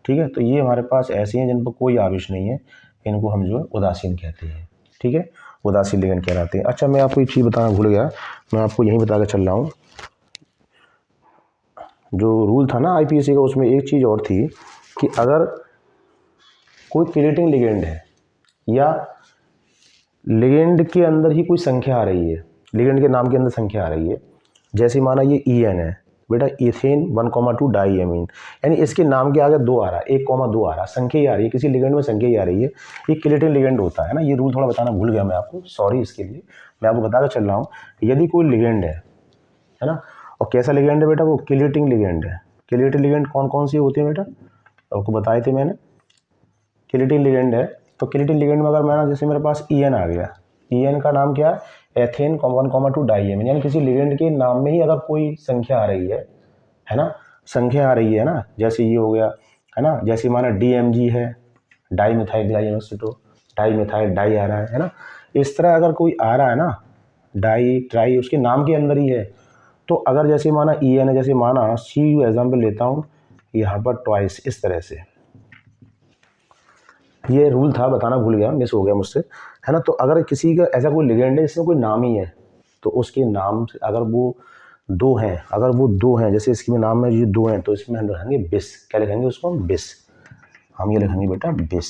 ठीक है, तो ये हमारे पास ऐसे हैं जिन पर कोई आवेश नहीं है, इनको हम जो है उदासीन कहते हैं। ठीक है, उदासीन लिगेंड कहलाते हैं। अच्छा, मैं आपको एक चीज़ बताना भूल गया, मैं आपको यही बता के चल रहा हूँ, जो रूल था ना IPC का, उसमें एक चीज़ और थी कि अगर कोई किलेटिंग लिगेंड है या लिगेंड के अंदर ही कोई संख्या आ रही है, लिगेंड के नाम के अंदर संख्या आ रही है, जैसे माना ये EN है बेटा, इथेन 1,2 डाईएमीन, यानी इसके नाम के आगे 2 आ रहा है, 1,2 आ रहा है, संख्या ही आ रही है, किसी लिगेंड में संख्या ही आ रही है, ये किलेटिंग लिगेंड होता है ना। ये रूल थोड़ा बताना भूल गया मैं आपको, सॉरी इसके लिए। मैं आपको बता कर चल रहा हूँ, यदि कोई लिगेंड है ना, और कैसा लिगेंड है बेटा, वो किलेटिंग लिगेंड है। किलेटिंग लिगेंड कौन कौन सी होती है बेटा, आपको बताए थे मैंने, किलेटिंग लिगेंड है। तो किलेटिंग लिगेंड में अगर मैं जैसे मेरे पास EN आ गया, EN का नाम क्या है, एथेन 1,2 डाईएमीन, यानी किसी लिगेंड के नाम में ही अगर कोई संख्या आ रही है ना, संख्या आ रही है ना, जैसे ये हो गया, है ना, जैसे माना DMG है, डाई मिथाइल ग्लाइकोसिटो, डाई मिथाइल डाई आ रहा है ना, इस तरह अगर कोई आ रहा है ना, डाई ट्राई उसके नाम के अंदर ही है, तो अगर जैसे माना EN है, जैसे माना CU एग्जाम्पल लेता हूँ, यहाँ पर ट्वाइस, इस तरह से, ये रूल था, बताना भूल गया, मिस हो गया मुझसे, है ना। तो अगर किसी का ऐसा कोई लिगेंड है जिसमें कोई नाम ही है, तो उसके नाम से अगर वो 2 हैं, जैसे इसके नाम में ये 2 हैं, तो इसमें हम लिखेंगे बिस, क्या लिखेंगे उसको, बिस, हम ये लिखेंगे बेटा बिस,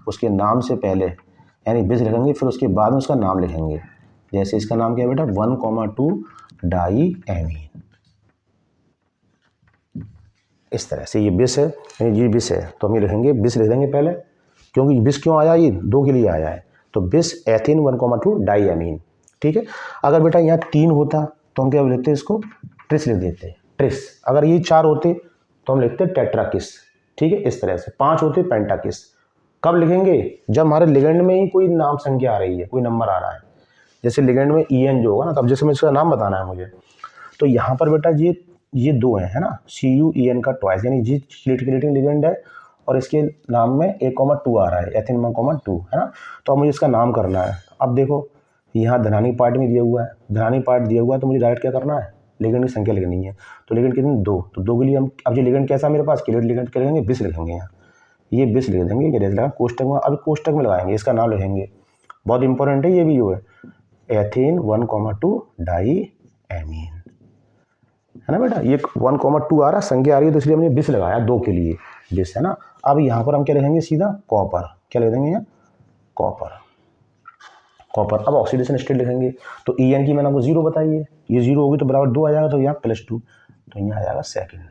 उसके नाम से पहले यानी बिस लिखेंगे, फिर उसके बाद में उसका नाम लिखेंगे। जैसे इसका नाम क्या है बेटा, 1,2 डाईएमीन, इस तरह से, ये बिस है, ये बिस है, तो हम ये लिखेंगे बिस, लिख देंगे पहले, क्योंकि बिस क्यों आया, ये 2 के लिए आया है, तो बिस एथेन 1,2 डाईएमीन। ठीक है, अगर बेटा यहाँ 3 होता तो हम क्या लिखते, इसको ट्रिस लिख देते, ट्रिस। अगर ये 4 होते तो हम लिखते टेट्राकिस। ठीक है, इस तरह से 5 होते पेंटाकिस। कब लिखेंगे, जब हमारे लिगेंड में ही कोई नाम संख्या आ रही है, कोई नंबर आ रहा है, जैसे लिगेंड में EN जो होगा ना, तब जैसे मैं इसका नाम बताना है मुझे, तो यहाँ पर बेटा ये 2 है ना, CU EN का ट्वाइस, यानी जी किलेटिंग लिगेंड है और इसके नाम में 1,2 आ रहा है, एथेन 1,2, है ना। तो अब मुझे इसका नाम करना है। अब देखो यहाँ धनात्मक पार्ट में दिया हुआ है, धनात्मक पार्ट दिया हुआ है, तो मुझे डायरेक्ट क्या करना है, लिगेंड की संख्या लिखनी है। तो लिगेंड कितनी, 2, तो 2 के लिए हम, अब जो लिगेंड कैसा मेरे पास, किलेटिंग लिगेंड क्या लिखेंगे, बिस लिखेंगे, यहाँ ये बिस लिख देंगे, ये लगा कोष्टक में, अब कोष्टक में लगाएंगे, इसका नाम लिखेंगे, बहुत इंपॉर्टेंट है ये भी, जो है एथेन 1,2 डाईएमीन, है ना बेटा। ये 1,2 आ रहा, संख्या आ रही है, तो इसलिए हमने बिस लगाया 2 के लिए, बिस, है ना। अब यहाँ पर हम क्या लिखेंगे, सीधा कॉपर, क्या लिख देंगे यहाँ, कॉपर। अब ऑक्सीडेशन स्टेट लिखेंगे, तो EN की मैंने आपको 0 बताई है, ये 0 होगी तो बराबर 2 आ जाएगा, तो यहाँ +2, तो यहाँ आ जाएगा सेकेंड।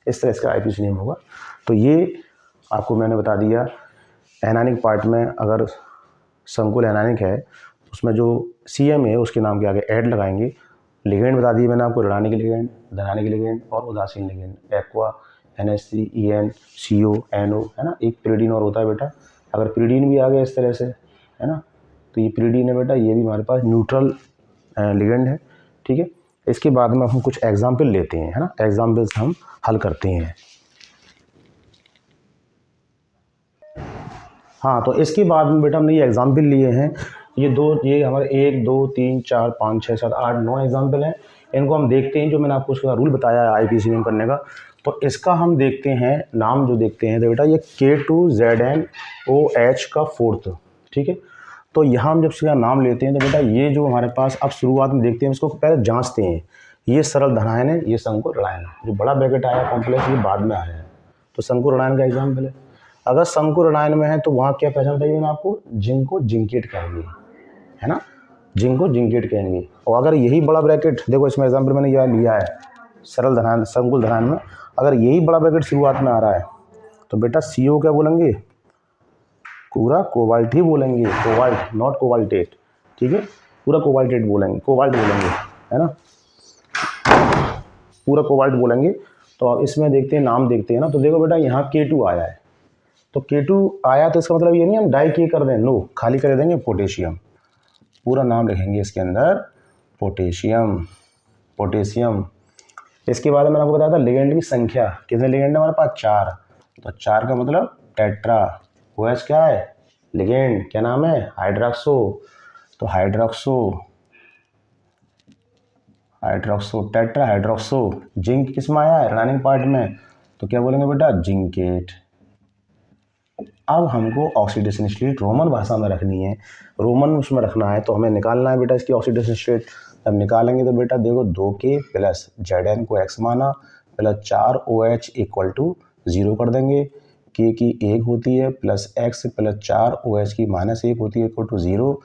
इस तरह इसका IPC नेम होगा। तो ये आपको मैंने बता दिया। एनायनिक पार्ट में अगर संकुल एनायनिक है, उसमें जो CM है उसके नाम के आगे ऐड लगाएंगे। लिगेंड बता दिए मैंने आपको, ऋणानिक लिगेंड, धनानिक लिगेंड और उदासीन ligand. Aqua, NH3, EN, CO, NO, है ना। एक पिरिडीन और होता है बेटा, अगर पिरिडीन भी आ गया इस तरह से, है ना, तो ये पिरिडीन है बेटा, ये भी हमारे पास न्यूट्रल लिगेंड है, ठीक है। इसके बाद में हम कुछ एग्जाम्पल लेते हैं, है ना, एग्जाम्पल्स हम हल करते हैं। हाँ, तो इसके बाद में बेटा हमने ये एग्जाम्पल लिए हैं, ये हमारे 1 2 3 4 5 6 7 8 9 एग्जाम्पल हैं। इनको हम देखते हैं, जो मैंने आपको उसका रूल बताया है IPC में करने का। तो इसका हम देखते हैं नाम, जो देखते हैं तो बेटा ये K2ZnOH का फोर्थ, ठीक है। तो यहाँ हम जब इसका नाम लेते हैं तो बेटा ये जो हमारे पास, अब शुरुआत में देखते हैं, इसको पहले जांचते हैं। ये सरल धनायन है, ये संकुल ऋणायन है। जो बड़ा ब्रैकेट आया कॉम्प्लेक्स, ये बाद में आया है। तो संकुल ऋणायन का एग्जाम्पल है। अगर संकुल ऋणायन में है तो वहाँ क्या पहचान बताइए मैंने आपको, जिंक को जिंकेट कहेंगे, है ना, जिंक को जिंकेट कहेंगे। और अगर यही बड़ा ब्रैकेट, देखो इसमें एग्जाम्पल मैंने यह लिया है सरल धनायन, संकुल धनायन में, अगर यही बड़ा ब्रैकेट शुरुआत में आ रहा है तो बेटा CO क्या बोलेंगे, पूरा कोबाल्ट ही बोलेंगे, कोबाल्ट, नॉट कोबाल्टेट, ठीक है, पूरा कोबाल्टेट बोलेंगे, कोबाल्ट बोलेंगे, है ना, पूरा कोबाल्ट बोलेंगे। तो अब इसमें देखते हैं, नाम देखते हैं ना। तो देखो बेटा यहाँ K2 आया है, तो K2 आया तो इसका मतलब ये नहीं हम डाई K कर दें, नो, खाली कर देंगे पोटेशियम, पूरा नाम लिखेंगे इसके अंदर पोटेशियम, पोटेशियम। इसके बाद मैंने आपको बताया था लिगेंड की संख्या, कितने लिगेंड है हमारे पास, 4। तो 4 का मतलब टेट्रा। OH क्या है, लिगेंड, क्या नाम है, हाइड्रोक्सो। तो हाइड्रोक्सो टेट्रा हाइड्रोक्सो। जिंक किस में आया है, ऋणानिक पार्ट में, तो क्या बोलेंगे बेटा, जिंकेट। अब हमको ऑक्सीडेशन स्टेट रोमन भाषा में रखनी है, रोमन उसमें रखना है, तो हमें निकालना है बेटा इसकी ऑक्सीडेशन स्टेट। जब निकालेंगे तो बेटा देखो 2K प्लस Zn को x माना प्लस 4OH इक्वल टू 0 कर देंगे। K की 1 होती है प्लस x प्लस 4OH की -1 होती है इक्वल टू 0,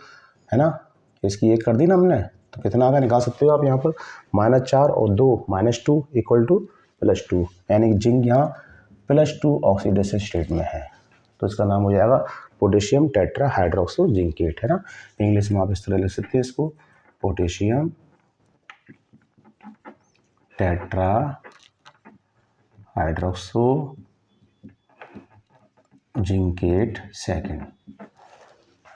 है ना। इसकी 1 कर दी ना हमने, तो कितना आगे निकाल सकते हो आप यहाँ पर, -4 और 2 -2 इक्वल टू +2, यानी जिंक यहाँ +2 ऑक्सीडेशन स्टेट में है। तो इसका नाम हो जाएगा पोटेशियम टेट्रा हाइड्रोक्सो जिंकेट, है ना। इंग्लिश में आप इस तरह लिख सकते हैं इसको, potassium tetra hydroxo zincate second, है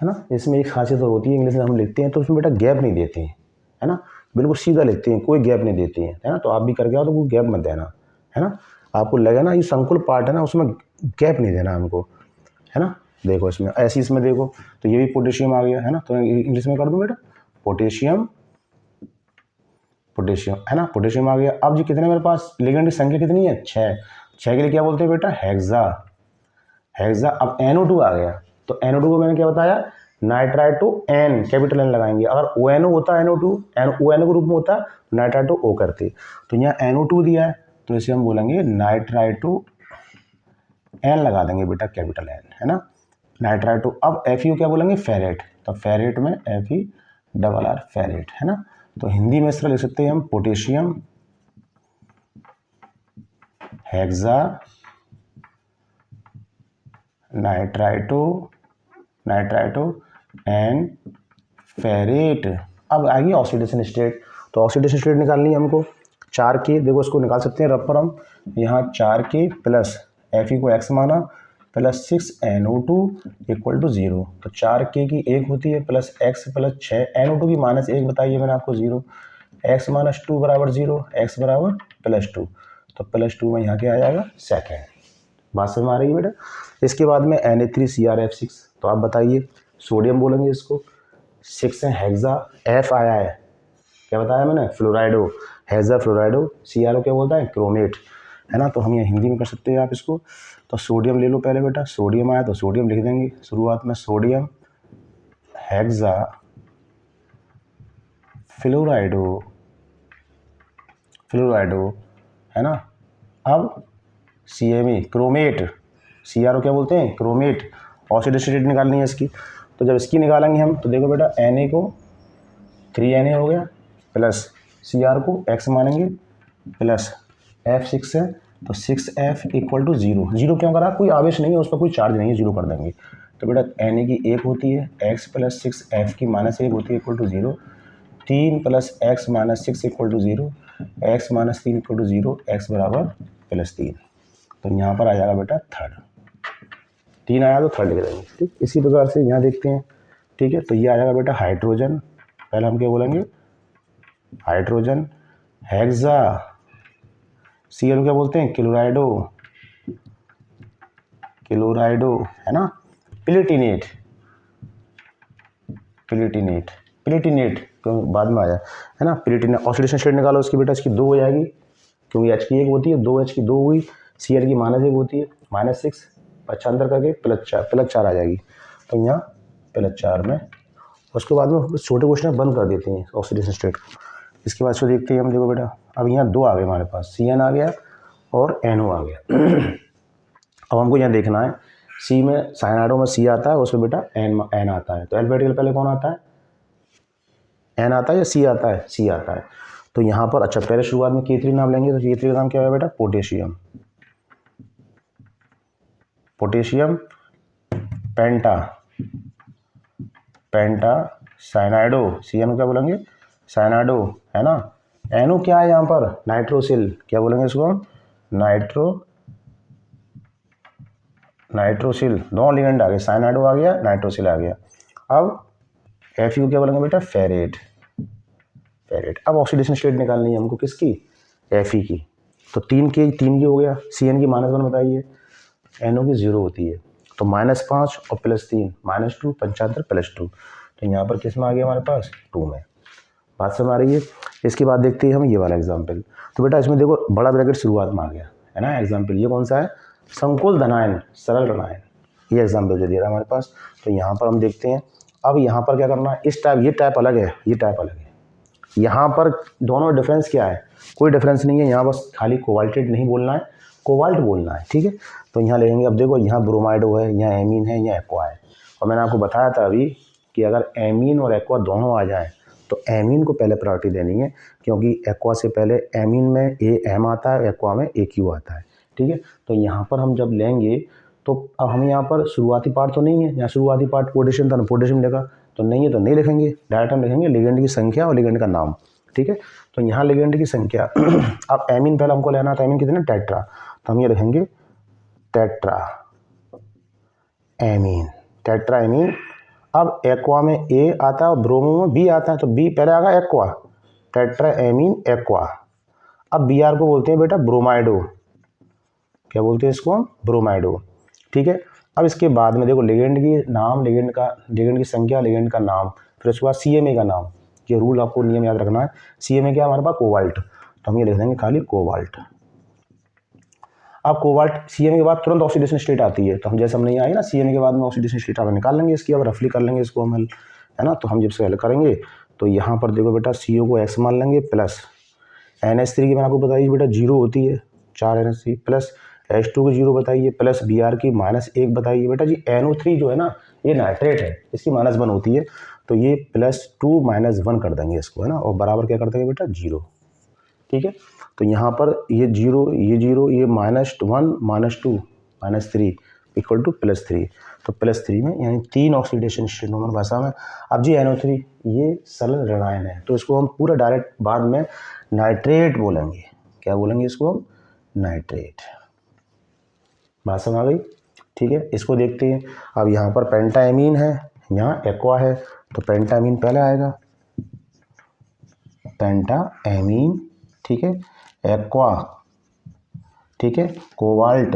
ना। इसमें एक खासियत और होती है, इंग्लिश में हम लिखते हैं तो उसमें बेटा गैप नहीं देते हैं, है ना, बिल्कुल सीधा लिखते हैं, कोई गैप नहीं देते हैं, है ना। तो आप भी करके आओ तो कोई गैप मत देना, है ना। आपको लगे ना ये संकुल पार्ट है ना, उसमें गैप नहीं देना हमको, है ना। देखो इसमें ऐसी, इसमें देखो तो ये भी पोटेशियम आ गया, है ना। तो इंग्लिश में कर दूं बेटा, पोटेशियम, पोटेशियम, है ना, पोटेशियम आ गया। अब जी कितने मेरे पास लिगेंड की संख्या कितनी है, 6। 6 के लिए क्या बोलते हैं बेटा, हेक्सा, हेक्सा। अब NO2 आ गया, तो NO2 को मैंने क्या बताया, नाइट्राइटो N, कैपिटल N लगाएंगे। अगर ONO होता है NO2, ONO के रूप में होता है नाइट्राइटो O करते। तो यहाँ NO2 दिया है तो इसे हम बोलेंगे नाइट्राइटो N लगा देंगे बेटा, कैपिटल N, है ना, नाइट्राइटो। अब FeO क्या बोलेंगे, फेरेट, तो फेरेट में FeRR, फेरेट, है ना। तो हिंदी में इस तरह लिख सकते हैं हम, potassium hexa nitrito and ferrate. अब आएगी ऑक्सीडेशन स्टेट, तो ऑक्सीडेशन स्टेट निकालनी है हमको। 4K, देखो इसको निकाल सकते हैं रफ पर हम, यहाँ 4K प्लस Fe को x माना प्लस 6NO2 इक्वल टू 0। तो 4K की 1 होती है प्लस x प्लस 6 NO2 की -1 बताइए मैंने आपको 0, x - 2 बराबर 0, x बराबर +2। तो +2 में यहाँ क्या आ जाएगा, सेकेंड। बात समझ में आ रही है बेटा। इसके बाद में Na3CrF6, तो आप बताइए, सोडियम बोलेंगे इसको, 6 है हेक्सा, F आया है, क्या बताया मैंने, फ्लोराइडो, हेक्सा फ्लोराइडो। CrO क्या बोलता है, क्रोमेट, है ना। तो हम यहाँ हिंदी में कर सकते हैं आप इसको। तो सोडियम ले लो पहले बेटा, सोडियम आया तो सोडियम लिख देंगे शुरुआत में, सोडियम हेक्सा फ्लोराइडो, है ना। अब CMe क्रोमेट, CrO क्या बोलते हैं, क्रोमेट। ऑक्सीडेशन स्टेट निकालनी है इसकी, तो जब इसकी निकालेंगे हम तो देखो बेटा Na को 3Na हो गया प्लस Cr को x मानेंगे प्लस F6 है तो 6F इक्वल टू 0। 0 क्यों करा, कोई आवेश नहीं है उस पर, कोई चार्ज नहीं है, 0 कर देंगे। तो बेटा Na की 1 होती है, x + 6f की -1 होती है equal to 0, 3 + x - 6 equal to 0, x - 3 equal to 0, x बराबर +3। तो यहाँ पर आ जाएगा बेटा थर्ड, 3 आया तो थर्ड लिख देंगे। ठीक, इसी प्रकार से यहाँ देखते हैं। ठीक है, तो ये आ जाएगा बेटा हाइड्रोजन, पहले हम क्या बोलेंगे, हाइड्रोजन, हेक्सा, Cl क्या बोलते हैं, क्लोराइडो, क्लोराइडो है ना, प्लेटिनेट, प्लेटिनेट, प्लेटिनेट तो बाद में आया है ना, प्लेटिनेट। ऑक्सीडेशन स्टेट निकालो उसकी बेटा, इसकी 2 हो जाएगी क्योंकि H की 1 होती है, 2 H की 2 हुई, Cl की -1 होती है, -6 पक्षांतर करके +4 आ जाएगी। तो यहाँ +4 में, उसके बाद में छोटे क्वेश्चन बंद कर देते हैं ऑक्सीडेशन स्टेट को। इसके बाद से देखते हैं हम, देखो बेटा अब यहाँ 2 आ गए हमारे पास, Cn आ गया और NO आ गया। अब हमको यहाँ देखना है, सी में साइनाइडो में C आता है, उसमें बेटा N आता है। तो एल्फाबेटिकल पहले कौन आता है, N आता है या C आता है, C आता है। तो यहाँ पर अच्छा पहले शुरुआत में K3 नाम लेंगे, तो K3 का नाम क्या है बेटा, पोटेशियम, पोटेशियम, पेंटा, पेंटा साइनाइडो, Cn क्या बोलेंगे, साइनाइडो है ना। NO क्या है यहाँ पर, नाइट्रोसिल, क्या बोलेंगे इसको हम, नाइट्रोसिल, दोनों लिगेंड आ गए, साइनाइडो आ गया, नाइट्रोसिल आ गया। अब Fu क्या बोलेंगे बेटा, फेरेट, फेरेट। अब ऑक्सीडेशन स्टेट निकालनी है हमको किसकी, Fe की। तो 3 की हो गया, Cn की -1 बताइए, NO की 0 होती है, तो -5 और +3 -2 पंचांतर +2, तो यहाँ पर किस में आ गया हमारे पास, 2 में। बात समझ आ रही है। इसके बाद देखते हैं हम ये वाला एग्जाम्पल। तो बेटा इसमें देखो बड़ा ब्रैकेट शुरुआत में आ गया है ना एग्जाम्पल, ये कौन सा है, संकुल धनायन, सरल ऋणायन, ये एग्जाम्पल जो दे रहा है हमारे पास। तो यहाँ पर हम देखते हैं, अब यहाँ पर क्या करना है, इस टाइप, ये टाइप अलग है, ये टाइप अलग है। यहाँ पर दोनों डिफरेंस क्या है, कोई डिफरेंस नहीं है, यहाँ बस खाली कोबाल्टेट नहीं बोलना है, कोबाल्ट बोलना है। ठीक है, तो यहाँ लेंगे, अब देखो यहाँ ब्रोमाइडो है, यहाँ एमीन है, यहाँ एक्वा है। और मैंने आपको बताया था अभी कि अगर एमीन और एक्वा दोनों आ जाएँ तो एमीन को पहले प्रायोरिटी देनी है, क्योंकि एक्वा से पहले एमीन में AM आता है, एक्वा में AQ आता है। ठीक है, तो यहाँ पर हम जब लेंगे तो अब हम यहाँ पर शुरुआती पार्ट तो नहीं है, यहाँ शुरुआती पार्ट पोटेशियम था, पोटेशियम लिखा, तो नहीं है तो नहीं लिखेंगे, डायरेक्ट हम लिखेंगे लिगेंड की संख्या और लिगेंड का नाम। ठीक है, तो यहाँ लिगेंड की संख्या अब एमीन पहले हमको लेना था, एमीन कितने, टेट्रा, तो हम ये लिखेंगे टेट्रा एमीन, टेट्रा एमीन। अब एक्वा में A आता है और ब्रोमो में B आता है, तो B पहले आएगा एक्वा, टेट्रा एमीन एक्वा। अब Br को बोलते हैं बेटा ब्रोमाइडो, क्या बोलते हैं इसको हम, ब्रोमाइडो। ठीक है, अब इसके बाद में देखो लिगेंड की नाम, लिगेंड की संख्या, लिगेंड का नाम, फिर उसके बाद CMA का नाम, ये रूल आपको नियम याद रखना है। CMA क्या हमारे पास, कोबाल्ट, तो हम ये लिख देंगे खाली कोबाल्ट। अब कोबाल्ट CMA के बाद तुरंत ऑक्सीडेशन स्टेट आती है, तो हम जैसे हम नहीं आए ना, CMA के बाद में ऑक्सीडेशन स्टेट आप निकाल लेंगे इसकी, अब रफली कर लेंगे इसको हम हल, है ना। तो हम जब से हल करेंगे तो यहाँ पर देखो बेटा CO को X मान लेंगे, प्लस NH3 की मैंने आपको बताइए बेटा 0 होती है, 4 NH3, प्लस H2 की 0 बताइए, प्लस Br की -1 बताइए। बेटा जी NO3 जो है ना, ये नाइट्रेट है, इसकी -1 होती है, तो ये +2 -1 कर देंगे इसको, है ना, और बराबर क्या कर देंगे बेटा 0। ठीक है, तो यहाँ पर ये 0, ये 0, ये -1 -2 -3 इक्वल टू +3, तो +3 में यानी 3 ऑक्सीडेशन स्टेट नॉर्मल भाषा में। अब जी NO3 ये सरल ऋणायन है, तो इसको हम पूरा डायरेक्ट बाद में नाइट्रेट बोलेंगे, क्या बोलेंगे इसको हम, नाइट्रेट। बात समझ आ गई। ठीक है, इसको देखते हैं। अब यहाँ पर पेंटाएमीन है, यहाँ एक्वा है, तो पेंटाएमीन पहले आएगा, पेंटाएमीन, ठीक है, एक्वा, ठीक है, कोबाल्ट,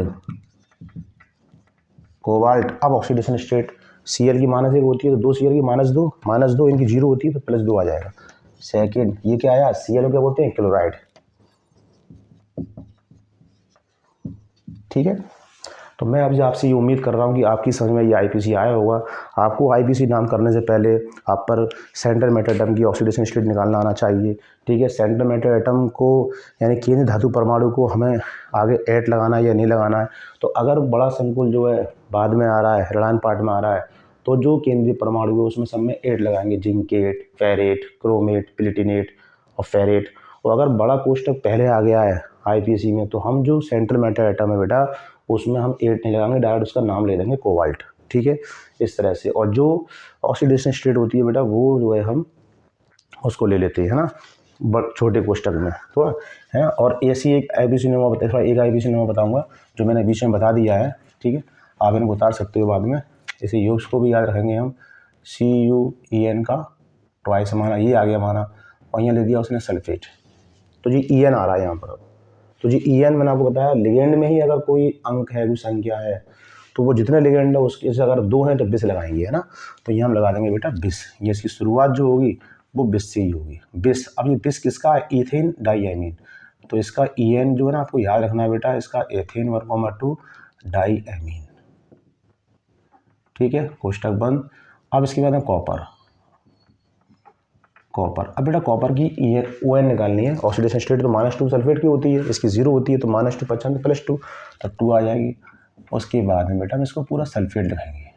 कोबाल्ट। अब ऑक्सीडेशन स्टेट, Cl की -1 होती है, तो 2 Cl की -2 इनकी 0 होती है, तो +2 आ जाएगा। सेकेंड ये क्या आया, Cl क्या बोलते हैं, क्लोराइड। ठीक है, तो मैं अब आपसे ये उम्मीद कर रहा हूँ कि आपकी समझ में ये IPC आया होगा। आपको IPC नाम करने से पहले आप पर सेंट्रल मेटल एटम की ऑक्सीडेशन स्टेट निकालना आना चाहिए। ठीक है, सेंट्रल मेटल एटम को यानी केंद्रीय धातु परमाणु को हमें आगे एट लगाना है या नहीं लगाना है। तो अगर बड़ा संकुल जो है बाद में आ रहा है, ऋणायन पार्ट में आ रहा है, तो जो केंद्रीय परमाणु है उसमें सब में एट लगाएंगे, जिंकेट, फेरेट, क्रोमेट, प्लेटिनेट और फेरेट। और अगर बड़ा कोष्टक पहले आ गया है IPC में, तो हम जो सेंट्रल मेटल एटम है बेटा उसमें हम 8 नहीं लगाएंगे, डायरेक्ट उसका नाम ले देंगे कोबाल्ट। ठीक है, इस तरह से। और जो ऑक्सीडेशन स्टेट होती है बेटा वो जो है हम उसको ले लेते हैं, है ना, छोटे कोष्टक में, तो है। और ऐसी एक IPC नंबर एक IPC नंबर बताऊंगा जो मैंने बीच में बता दिया है, ठीक है, आप इनको उतार सकते हो बाद में। इसे यूज को भी याद रखेंगे हम, CuEn का ट्वाइस हमारा ये आ गया हमारा, और यहाँ ले दिया उसने सल्फेट, तो जी En आ रहा है यहाँ पर। तो जी En मैंने आपको बताया लिगेंड में ही अगर कोई अंक है, कोई संख्या है, तो वो जितने लिगेंड है उसके से अगर 2 हैं तो बिस लगाएंगे, है ना। तो यहाँ हम लगा देंगे बेटा बिस, ये इसकी शुरुआत जो होगी वो बिस से ही होगी, बिस। अब ये बिस किसका है, इथेन डाईएमीन, तो इसका En जो है ना आपको याद रखना है बेटा, इसका एथेन 1,2 डाईएमीन, ठीक है, कोष्टक बंद। अब इसके बाद है कॉपर, अब बेटा कॉपर की ON निकालनी है, ऑक्सीडेशन स्टेट तो -2 सल्फेट की होती है, इसकी 0 होती है, तो -2 50 +2 तो 2 आ जाएगी। उसके बाद में बेटा हम इसको पूरा सल्फेट लिखाएंगे,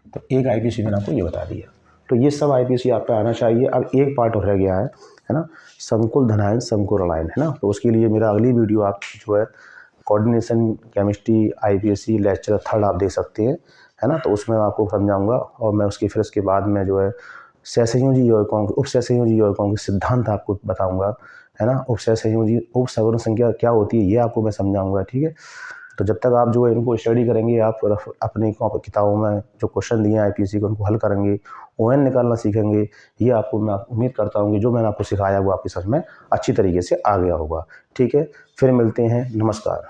तो एक IPC मैंने आपको ये बता दिया। तो ये सब IPC आप पे आना चाहिए। अब एक पार्ट और रह गया है ना, संकुल धनायन संकुल ऋणायन, है ना। तो उसके लिए मेरा अगली वीडियो आप जो है कोऑर्डिनेशन केमिस्ट्री IPC लेक्चर 3 आप देख सकते हैं, है ना। तो उसमें आपको समझाऊंगा, और मैं फिर उसके बाद में जो है सहसंयोजी यौगिकों उप सहसंयोजी यौगिकों के सिद्धांत आपको बताऊंगा, है ना। उप सहसंयोजी उप सवर्ण संख्या क्या होती है ये आपको मैं समझाऊंगा, ठीक है। तो जब तक आप जो है इनको स्टडी करेंगे, आप अपनी किताबों में जो क्वेश्चन दिए हैं IPC के उनको हल करेंगे, ON निकालना सीखेंगे, ये आपको मैं उम्मीद करता हूँ कि जो मैंने आपको सिखाया वो आपकी समझ में अच्छी तरीके से आ गया होगा, ठीक है। फिर मिलते हैं, नमस्कार।